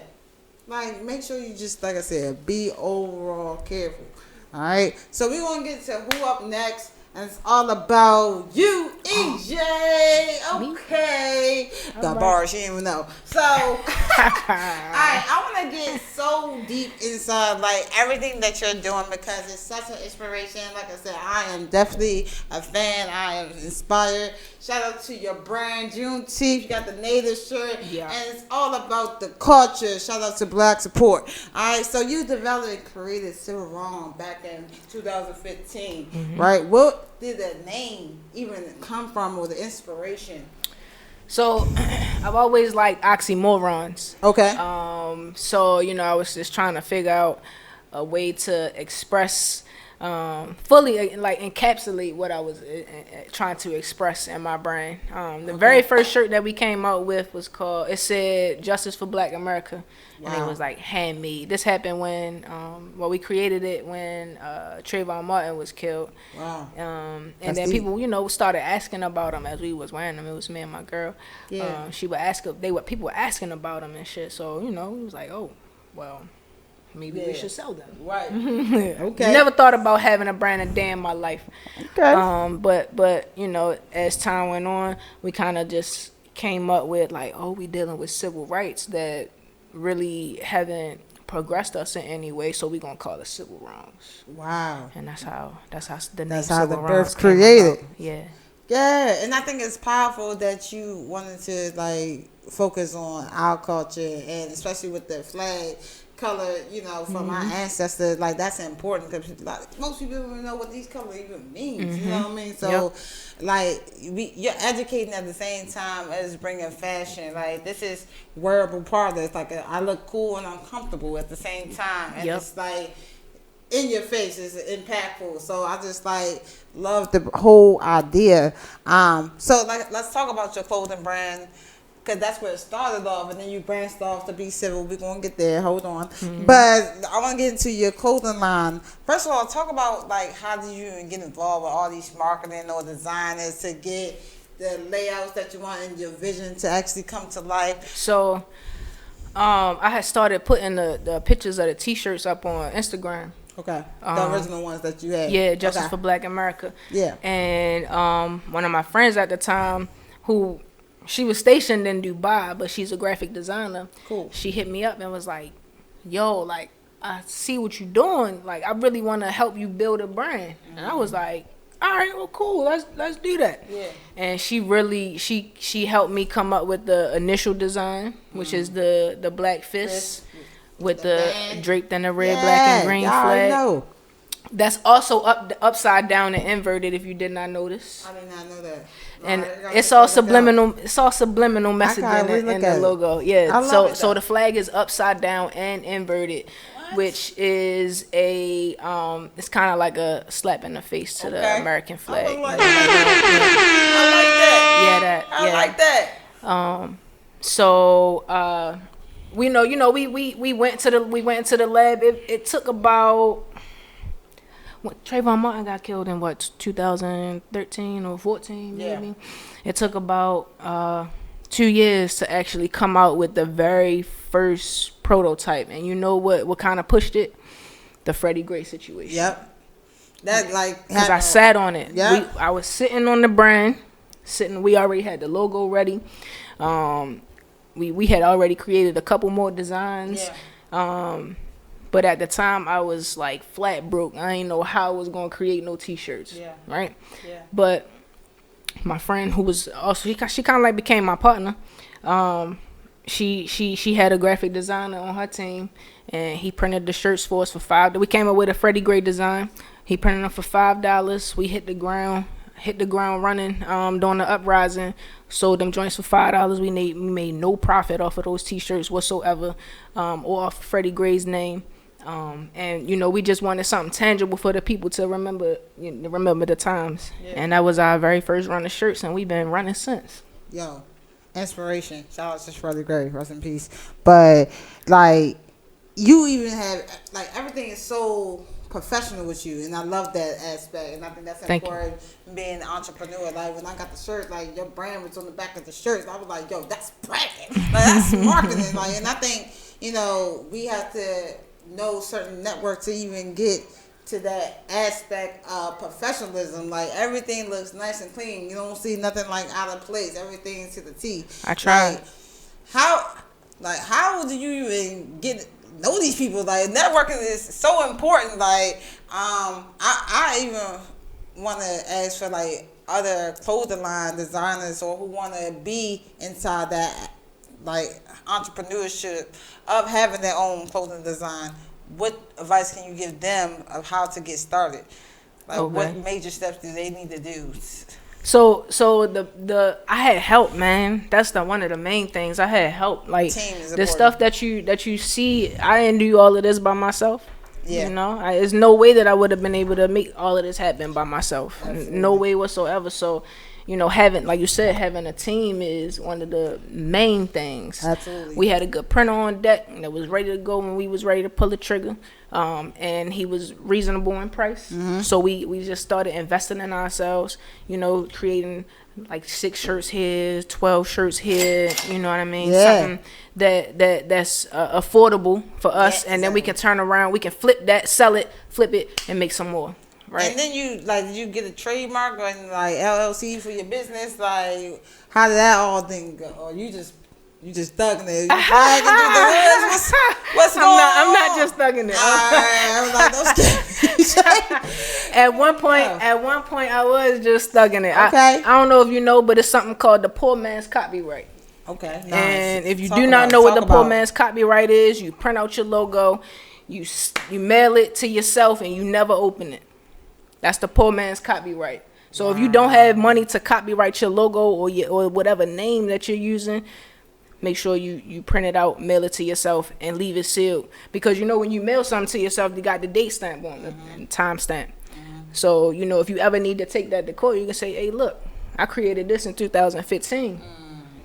Like, make sure you just, like I said, be overall careful. All right. So we're going to get to who up next. And it's all about you, EJ. Okay. Got bars, you didn't even know. So, all right, I want to get so deep inside, like, everything that you're doing because it's such an inspiration. Like I said, I am definitely a fan. I am inspired. Shout out to your brand, Juneteenth. You got the native shirt. Yeah. And it's all about the culture. Shout out to Black Support. All right, so you developed and created Civil Wrong back in 2015, right? What did the name even come from, or the inspiration? So I've always liked oxymorons. Okay. So I was just trying to figure out a way to express fully, like, encapsulate what I was trying to express in my brain. The very first shirt that we came out with was called, it said Justice for Black America. Wow. And it was like handmade. This happened when, we created it when Trayvon Martin was killed. Wow. And That's then deep. people, started asking about him as we was wearing them. It was me and my girl. Yeah. People were asking about them and shit. So, we was like, oh, well, maybe we should sell them. Right. Okay. Never thought about having a brand a day in my life. Okay. But as time went on, we kind of just came up with like, oh, we dealing with civil rights that really haven't progressed us in any way, so we gonna call it civil wrongs. Wow. And that's how the name. That's how Civil the Wrongs birth came created. about. Yeah. Yeah, and I think it's powerful that you wanted to like focus on our culture, and especially with the flag color, from our ancestors. Like, that's important because most people don't even know what these colors even means. You know what I mean? So, like, you're educating at the same time as bringing fashion. Like, this is wearable products. Like, I look cool and I'm comfortable at the same time, and it's like in your face. It's impactful. So I just like love the whole idea. So like, let's talk about your clothing brand, because that's where it started off, and then you branched off to be civil. We're going to get there. Hold on. But I want to get into your clothing line. First of all, talk about, like, how did you get involved with all these marketing or designers to get the layouts that you want in your vision to actually come to life? So, I had started putting the pictures of the T-shirts up on Instagram. Okay. The original ones that you had. Yeah, Justice for Black America. Yeah. And one of my friends at the time, who she was stationed in Dubai, but she's a graphic designer. Cool. She hit me up and was like, "Yo, like I see what you're doing. Like I really want to help you build a brand." And I was like, "All right, well, cool. Let's do that." Yeah. And she really she helped me come up with the initial design, which is the black fist with the draped in the red, black, and green flag. Know. That's also upside down and inverted. If you did not notice, I did not know that. and it's all subliminal. It's all subliminal messaging in the logo. Yeah. So the flag is upside down and inverted, which is a it's kind of like a slap in the face to the American flag. I like that. I like that. So we went to the lab. It took about. Trayvon Martin got killed in 2013 or 14 maybe. Yeah. It took about 2 years to actually come out with the very first prototype, and you know what kind of pushed it? The Freddie Gray situation. Yep. That because I sat on it. Yeah. I was sitting on the brand, we already had the logo ready. We had already created a couple more designs. Yeah. But at the time, I was like flat broke. I didn't know how I was gonna create no T-shirts. Yeah. Right. Yeah. But my friend, who was also she kind of like became my partner. She had a graphic designer on her team, and he printed the shirts for us for $5. We came up with a Freddie Gray design. He printed them for $5. We hit the ground running during the uprising. Sold them joints for $5. We made no profit off of those T-shirts whatsoever, or off Freddie Gray's name. And we just wanted something tangible for the people to remember the times. Yeah. And that was our very first run of shirts, and we've been running since. Yo, inspiration. Shout out to Freddie Gray, rest in peace. But like, you even have everything is so professional with you, and I love that aspect, and I think that's important. Being an entrepreneur, like when I got the shirt, like your brand was on the back of the shirt, I was like, yo, that's branding, that's marketing, and I think we have to know certain networks to even get to that aspect of professionalism. Like everything looks nice and clean. You don't see nothing out of place. Everything's to the T. I tried. How do you even know these people? Like networking is so important. I even want to ask for other clothing line designers or who want to be inside that entrepreneurship of having their own clothing design. What advice can you give them of how to get started? What major steps do they need to do? So the I had help, man. That's one of the main things. I had help. The stuff that you see, I didn't do all of this by myself. Yeah. There's no way that I would have been able to make all of this happen by myself. Absolutely. No way whatsoever. So having, like you said, having a team is one of the main things. Absolutely. We had a good printer on deck that was ready to go when we was ready to pull the trigger. And he was reasonable in price. Mm-hmm. So we just started investing in ourselves, creating 6 shirts here, 12 shirts here, you know what I mean? Yeah. Something that's affordable for us. And then we can turn around, we can flip that, sell it, flip it, and make some more. Right. And then you get a trademark or LLC for your business. How did that all thing go? Or you just thugging it? What's going on? I'm not just thugging it. I was like, those At one point, I was just thugging it. Okay. I don't know if you know, but it's something called the poor man's copyright. Okay. Nice. And if you do not know what the poor man's copyright is, you print out your logo, you mail it to yourself, and you never open it. That's the poor man's copyright. So if you don't have money to copyright your logo or whatever name that you're using, make sure you print it out, mail it to yourself, and leave it sealed. Because when you mail something to yourself, you got the date stamp on the time stamp. Mm-hmm. So if you ever need to take that to court, you can say, "Hey, look, I created this in 2015.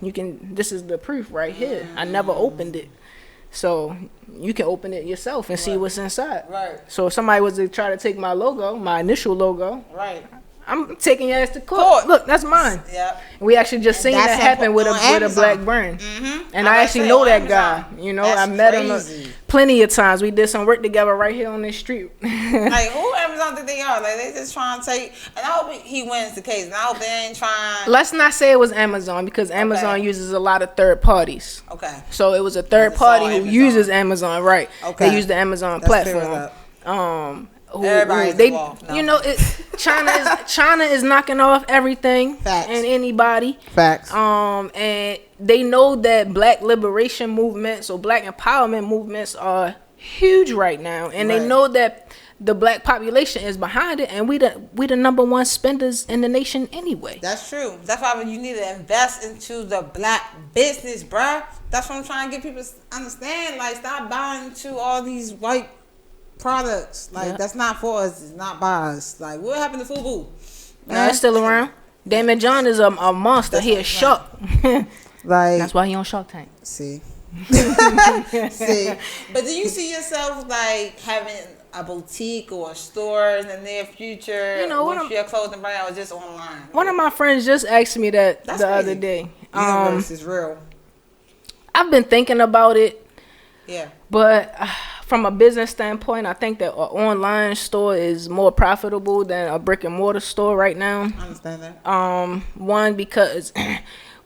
This is the proof right here. I never opened it." So you can open it yourself and see what's inside. Right. So if somebody was to try to take my logo, my initial logo, right, I'm taking your ass to court. Look, that's mine. Yep. We actually just seen that happen with a black brand. Mm-hmm. And I actually know that guy. I met him Plenty of times. We did some work together right here on this street. Like, who Amazon think they are? Like, they just trying to take. And I hope he wins the case. And I hope they ain't trying. Let's not say it was Amazon because Amazon uses a lot of third parties. Okay. So it was a third party who uses Amazon, right? Okay. They use the Amazon Let's platform. Everybody's involved. No. You know, China is knocking off everything Facts. and anybody. Facts. And they know that black liberation movements or black empowerment movements are huge right now, and they know that the black population is behind it, and we the number one spenders in the nation anyway. That's true. That's why you need to invest into the black business, bruh. That's what I'm trying to get people to understand. Like, stop buying into all these white products. Like, that's not for us. It's not by us. Like, what happened to FUBU? No, it's still around. Damon John is a monster. He a shark. Like, that's why he on Shark Tank. See. See. But do you see yourself like having a boutique or a store in the near future? You know, with your clothing brand, or just online? One of my friends just asked me that the other day. Universe is real. I've been thinking about it. Yeah. But from a business standpoint, I think that an online store is more profitable than a brick and mortar store right now. I understand that. One, because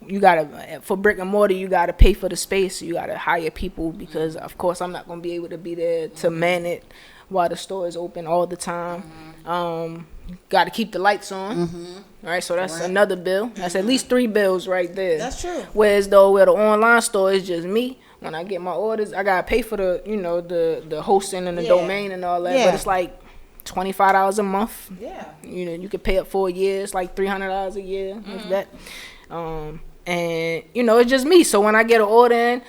you gotta, for brick and mortar, you gotta pay for the space. You gotta hire people because, of course, I'm not gonna be able to be there to man it while the store is open all the time. Got to keep the lights on. Right, so that's another bill. That's at least 3 bills right there. That's true. Whereas though with the online store, it's just me. When I get my orders, I gotta pay for the, you know, the hosting and the domain and all that. But it's like $25 a month. Yeah. You know, you could pay up for a year. It's like $300 a year. If that. And you know, it's just me. So when I get an order in,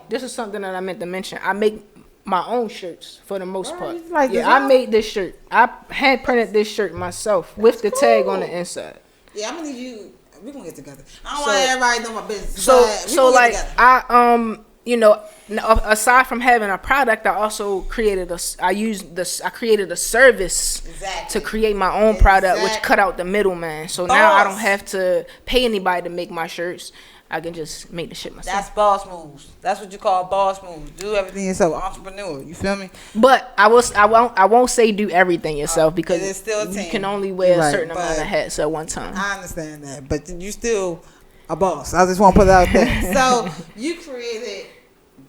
this is something that I meant to mention. I make my own shirts for the most part. Like, I made this shirt. I hand printed this shirt myself with the tag on the inside. Yeah, I'm gonna need you. We're gonna get together. I don't want everybody to know my business. So like I you know, aside from having a product, I also created I created a service to create my own product, which cut out the middleman. So now I don't have to pay anybody to make my shirts. I can just make the shit myself. That's boss moves. That's what you call boss moves. Do everything yourself. Entrepreneur. You feel me? But I won't say do everything yourself because it's still a team. You can only wear a certain amount of hats at one time. I understand that, but you still a boss. I just want to put it out there. So you created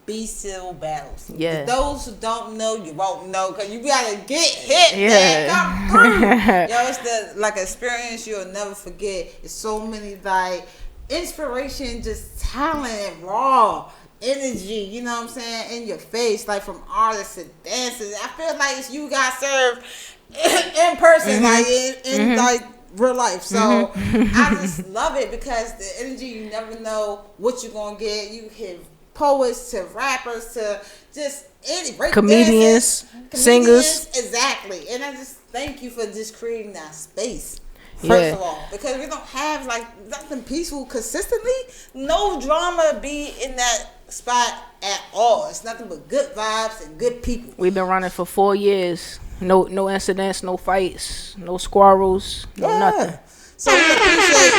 B Civil Battles. Yeah. For those who don't know, you won't know because you gotta get hit. Yeah. Come through. Yo, it's the experience you'll never forget. It's so many like inspiration, just talent and raw energy, you know what I'm saying, in your face, like from artists and dancers. I feel like you got served in person, like in like real life. So I just love it because the energy, you never know what you're gonna get. You hit poets to rappers to just any comedians, singers. Exactly. And I just thank you for just creating that space. First of all, because we don't have like nothing peaceful consistently, no drama be in that spot at all. It's nothing but good vibes and good people. We've been running for 4 years. No incidents, no fights, no squirrels, no nothing. So we appreciate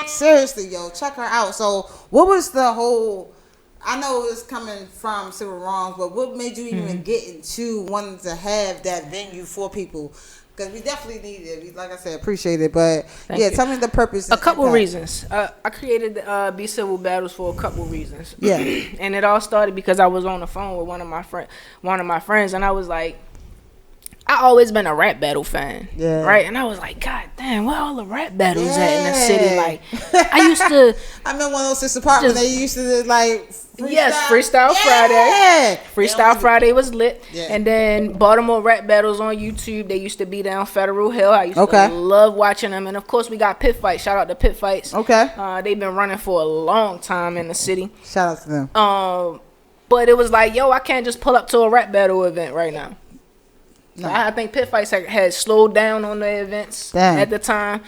seriously, yo, check her out. So what was the whole? I know it's coming from Civil Wrongs, but what made you even get into wanting to have that venue for people? Because we definitely need it. Like I said, appreciate it. But tell me the purpose. A couple reasons. I created Be Civil Battles for a couple reasons. Yeah. And it all started because I was on the phone with one of my friends, and I was like, I always been a rap battle fan. Yeah. Right? And I was like, God damn, where all the rap battles at in the city? Like, I used to. I'm in 106 apartment. They used to like. Freestyle Friday. Freestyle Friday was lit. Yeah. And then Baltimore rap battles on YouTube. They used to be down Federal Hill. I used to love watching them. And of course, we got Pit Fights. Shout out to Pit Fights. Okay. They've been running for a long time in the city. Shout out to them. But it was like, yo, I can't just pull up to a rap battle event right now. No. I think Pit Fights had slowed down on the events at the time.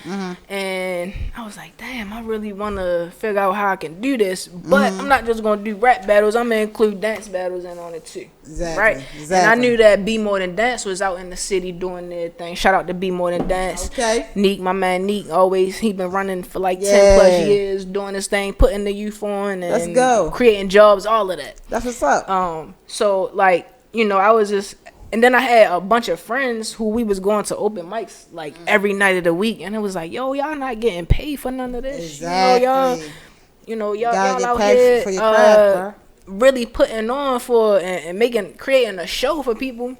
And And I was like, damn, I really want to figure out how I can do this. But I'm not just going to do rap battles. I'm going to include dance battles in on it too. Exactly. Right? Exactly. And I knew that Be More Than Dance was out in the city doing their thing. Shout out to Be More Than Dance. Okay. Neek, my man Neek, always, he been running for like 10 plus years, doing this thing, putting the youth on and Let's go. Creating jobs, all of that. That's what's up. So like, you know, I was just, and then I had a bunch of friends who we was going to open mics like every night of the week, and it was like, yo, y'all not getting paid for none of this. Exactly. Y'all gotta get out paid here for your craft, bro. really putting on for and creating a show for people,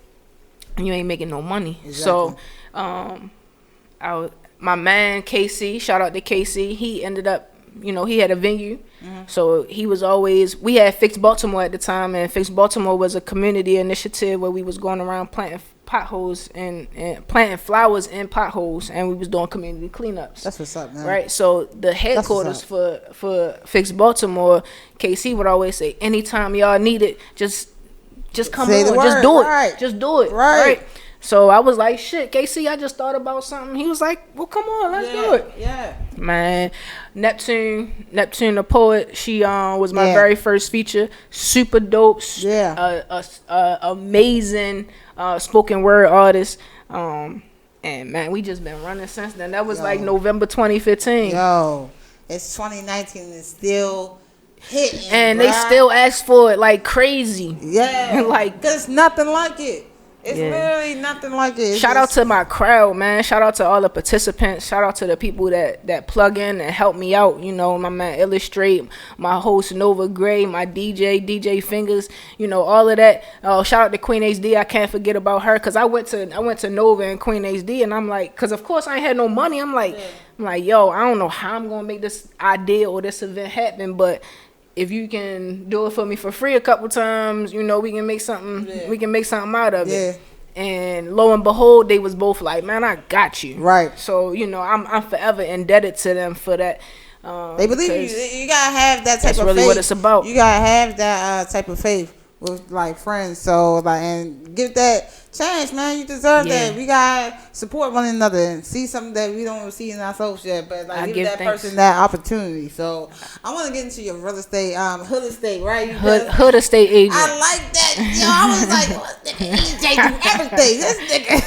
and you ain't making no money. Exactly. So, my man KC, shout out to KC, he ended up, you know, he had a venue. So he was always, we had Fix Baltimore at the time, and Fix Baltimore was a community initiative where we was going around planting potholes and planting flowers in potholes, and we was doing community cleanups. That's what's up, man. Right? So the headquarters for Fix Baltimore, KC would always say, anytime y'all need it, just come Say the on, word, just do it. right. Just do it. Right. So I was like, shit, KC, I just thought about something. He was like, well, come on, let's do it. Yeah. Man, Neptune the poet, she was my very first feature. Super dope. Amazing spoken word artist. And man, we just been running since then. That was like November 2015. Yo, it's 2019 and still hitting. And they still ask for it like crazy. Yeah. Like, there's nothing like it. It's literally nothing like it. Shout out to my crowd, man. Shout out to all the participants. Shout out to the people that plug in and help me out. You know, my man Illustrate, my host Nova Gray, my DJ Fingers. You know, all of that. Shout out to Queen HD. I can't forget about her, because I went to Nova and Queen HD, and I'm like, because of course I ain't had no money. I'm like, yo, I don't know how I'm gonna make this idea or this event happen, but if you can do it for me for free a couple times, you know, we can make something. Yeah. We can make something out of it. And lo and behold, they was both like, "Man, I got you." Right. So you know, I'm forever indebted to them for that. They believe you. You gotta have that type of faith. That's really what it's about. You gotta have that type of faith with like friends. So like, and give that chance, man. You deserve that. We gotta support one another and see something that we don't see in ourselves yet. But like, give that person that opportunity. So I want to get into your real estate, hood estate, right? Hood estate agent. I like that. Yo, I was like, what nigga EJ do everything? This nigga.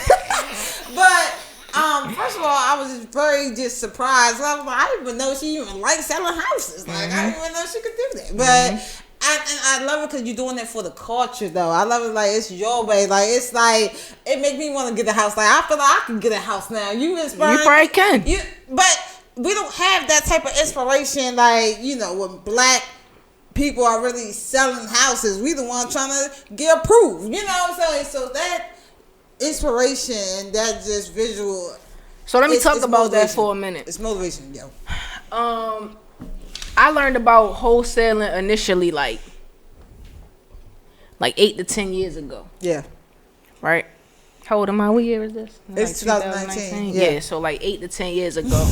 But first of all, I was just very surprised. I was like, I didn't even know she even liked selling houses. Like, I didn't even know she could do that. But I love it because you're doing it for the culture, though. I love it like it's your way. Like, it's like, it makes me want to get a house. Like, I feel like I can get a house now. You inspired. You probably can. But we don't have that type of inspiration, like, you know, when black people are really selling houses. We the one trying to get approved. You know what I'm saying? So that inspiration and that just visual. So let me talk about that for a minute. It's motivation, yo. I learned about wholesaling initially like 8 to 10 years ago. Yeah. Right? How old am I? What year is this? It's like 2019. Yeah, so like 8 to 10 years ago.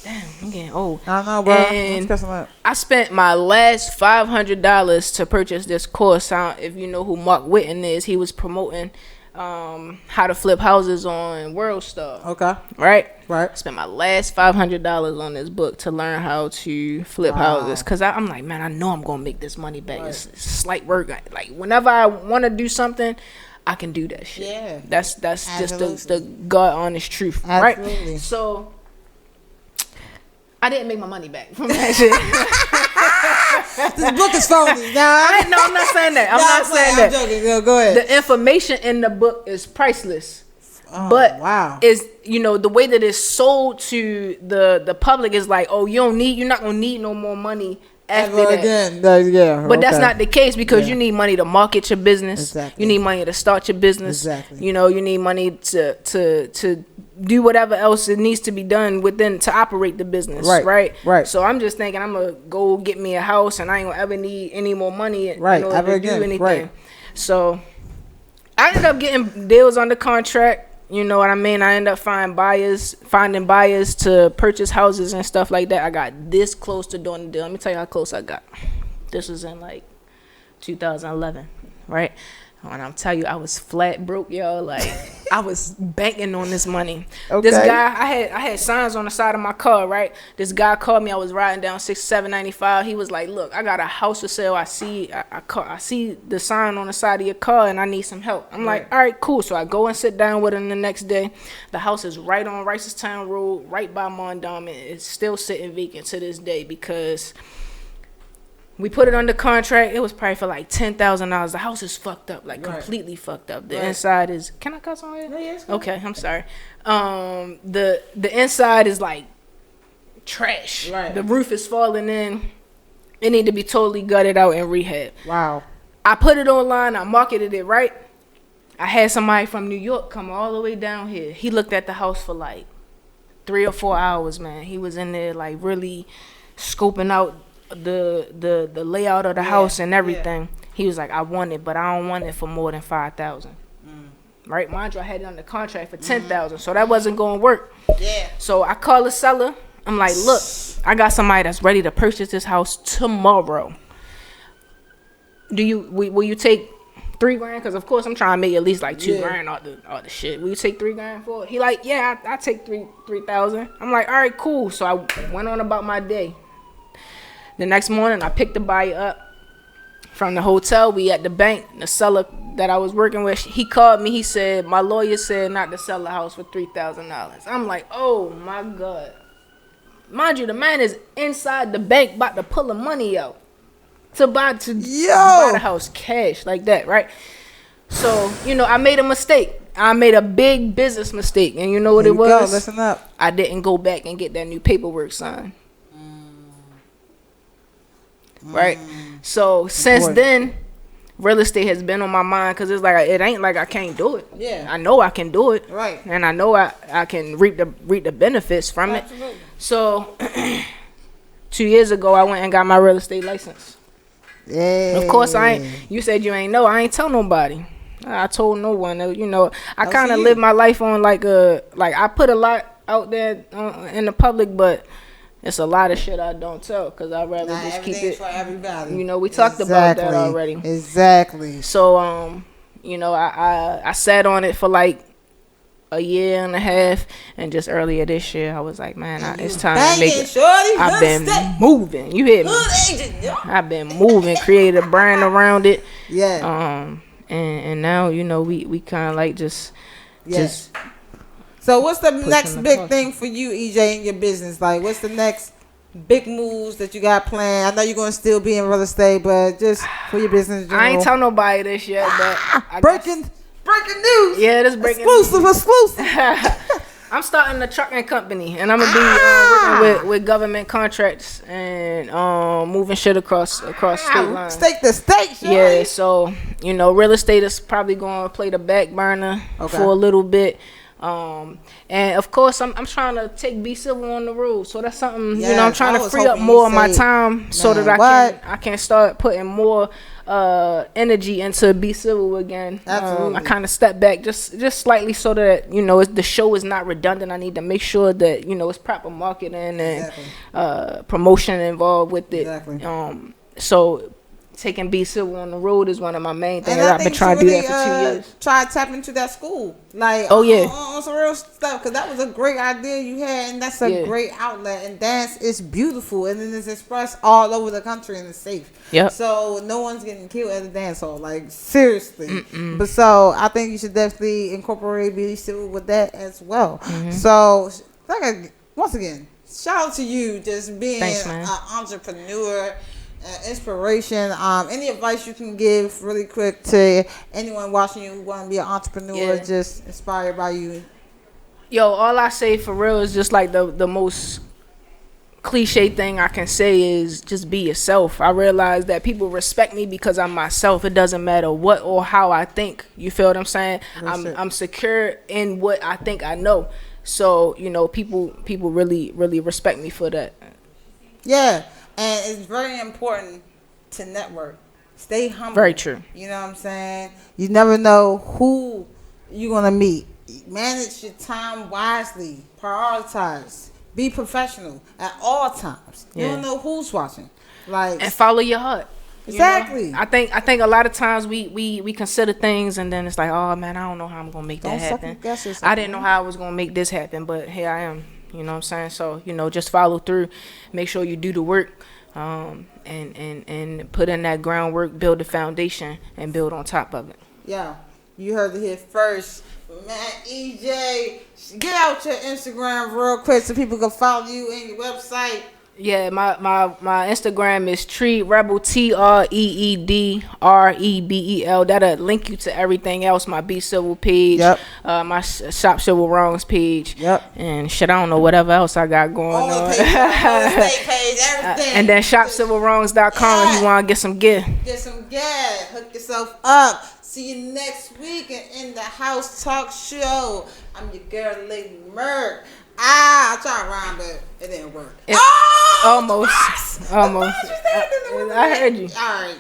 Damn, I'm getting old. I don't know, bro. And I spent my last $500 to purchase this course. If you know who Mark Whitten is, he was promoting how to flip houses on World Star. Okay. Right. Spent my last $500 on this book to learn how to flip houses, because I'm like, man, I know I'm gonna make this money back. It's slight work. Like whenever I want to do something, I can do that shit. Yeah. That's just the God honest truth. Absolutely. Right. So I didn't make my money back from that shit. This book is phony. I'm not saying that. I'm joking. Go ahead. The information in the book is priceless. But is, you know, the way that it's sold to the public is like, oh, you're not gonna need no more money after that. Again. But that's not the case, because you need money to market your business. Exactly. You need money to start your business. Exactly. You know, you need money to do whatever else it needs to be done within to operate the business. Right. So I'm just thinking I'm gonna go get me a house, and I ain't gonna ever need any more money in order to do anything. Right. So I ended up getting deals under contract. You know what I mean? I ended up finding buyers to purchase houses and stuff like that. I got this close to doing the deal. Let me tell you how close I got. This was in like 2011, right? When I'm telling you, I was flat broke, yo. Like, I was banking on this money. Okay. This guy, I had signs on the side of my car, right? This guy called me. I was riding down 6795. He was like, "Look, I got a house for sale. I see the sign on the side of your car, and I need some help." I'm like, "All right, cool." So I go and sit down with him the next day. The house is right on Ricestown Road, right by Mondawmin. It's still sitting vacant to this day because we put it under contract. It was probably for like $10,000. The house is fucked up, like completely fucked up. The inside is. Can I cuss on here? Yeah, yes, okay, I'm sorry. The inside is like trash. Right. The roof is falling in. It need to be totally gutted out and rehab. Wow. I put it online. I marketed it right. I had somebody from New York come all the way down here. He looked at the house for like 3 or 4 hours, man. He was in there like really scoping out the layout of the house and everything. He was like, "I want it, but I don't want it for more than 5,000." Right, mind you, I had it under contract for 10,000, so that wasn't going to work. Yeah. So I call the seller. I'm like, "Look, I got somebody that's ready to purchase this house tomorrow. Will you take $3,000? Because of course I'm trying to make at least like $2,000 all the shit. Will you take $3,000 for it?" He like, "Yeah, I take 3,000. I'm like, "All right, cool." So I went on about my day. The next morning, I picked the buyer up from the hotel. We at the bank. The seller that I was working with, he called me. He said, "My lawyer said not to sell the house for $3,000. I'm like, "Oh my God." Mind you, the man is inside the bank about to pull the money out to buy the house cash like that, right? So, I made a mistake. I made a big business mistake. And you know what it was? Go, listen up. I didn't go back and get that new paperwork signed. Right? So since then, real estate has been on my mind because it's like, it ain't like I can't do it. Yeah. I know I can do it. Right. And I know I can reap the benefits from Absolutely. it. So 2 years ago, I went and got my real estate license. Yeah. Of course, you said you ain't know. I ain't tell nobody. I told no one. I kind of live my life on like I put a lot out there in the public, but it's a lot of shit I don't tell because I'd rather just keep it for everybody. We talked about that already. Exactly. So I sat on it for like a year and a half, and just earlier this year I was like, man, it's time to make it. Shorty, I've been moving. You hear me? I've been moving, created a brand around it. Yeah. And now we kind of like just. So what's the next big thing for you, EJ, in your business? Like, what's the next big moves that you got planned? I know you're going to still be in real estate, but just for your business in general. I ain't tell nobody this yet, but breaking news. Yeah, this breaking exclusive. I'm starting a trucking company, and I'm gonna be working with government contracts and moving shit across state lines. State to state. Sure. Yeah, so real estate is probably gonna play the back burner for a little bit. And of course I'm trying to take B Civil on the road, so that's something I'm trying to free up more of my time so that I can start putting more energy into B Civil again. Absolutely. I kind of step back just slightly so that the show is not redundant. I need to make sure that it's proper marketing and promotion involved with it. Exactly. So taking B Civil on the road is one of my main things. I've been trying to do that for 2 years. Try to tap into that school, like on some real stuff, because that was a great idea you had, and that's a great outlet. And dance is beautiful, and then it's expressed all over the country, and it's safe. Yep. So no one's getting killed at a dance hall, like seriously. But so I think you should definitely incorporate B Civil with that as well. So once again, shout out to you just being an entrepreneur. Inspiration. Any advice you can give really quick to anyone watching you who want to be an entrepreneur, just inspired by you? Yo, all I say for real is just like the most cliche thing I can say is just be yourself. I realize that people respect me because I'm myself. It doesn't matter what or how I think. You feel what I'm saying? I'm secure in what I think I know. So people really respect me for that. Yeah. And it's very important to network. Stay humble. Very true. You know what I'm saying? You never know who you're going to meet. Manage your time wisely. Prioritize. Be professional at all times. You don't know who's watching. And follow your heart. Exactly. I think a lot of times we consider things and then it's like, oh man, I don't know how I'm gonna make that happen. I didn't know how I was gonna make this happen, but here I am. You know what I'm saying? So, just follow through. Make sure you do the work, and put in that groundwork, build the foundation, and build on top of it. Yeah, you heard it here first. Man, EJ, get out your Instagram real quick so people can follow you and your website. Yeah, my Instagram is Treed Rebel, TreedRebel. That'll link you to everything else. My Be Civil page, my Shop Civil Wrongs page, and shit. I don't know whatever else I got going on. All the page, everything. And then shopcivilwrongs.com if you want to get some gear. Get some gear. Hook yourself up. See you next week in the House Talk Show. I'm your girl, Lady Merc. I tried to rhyme, but it didn't work. Almost. I I heard you. All right.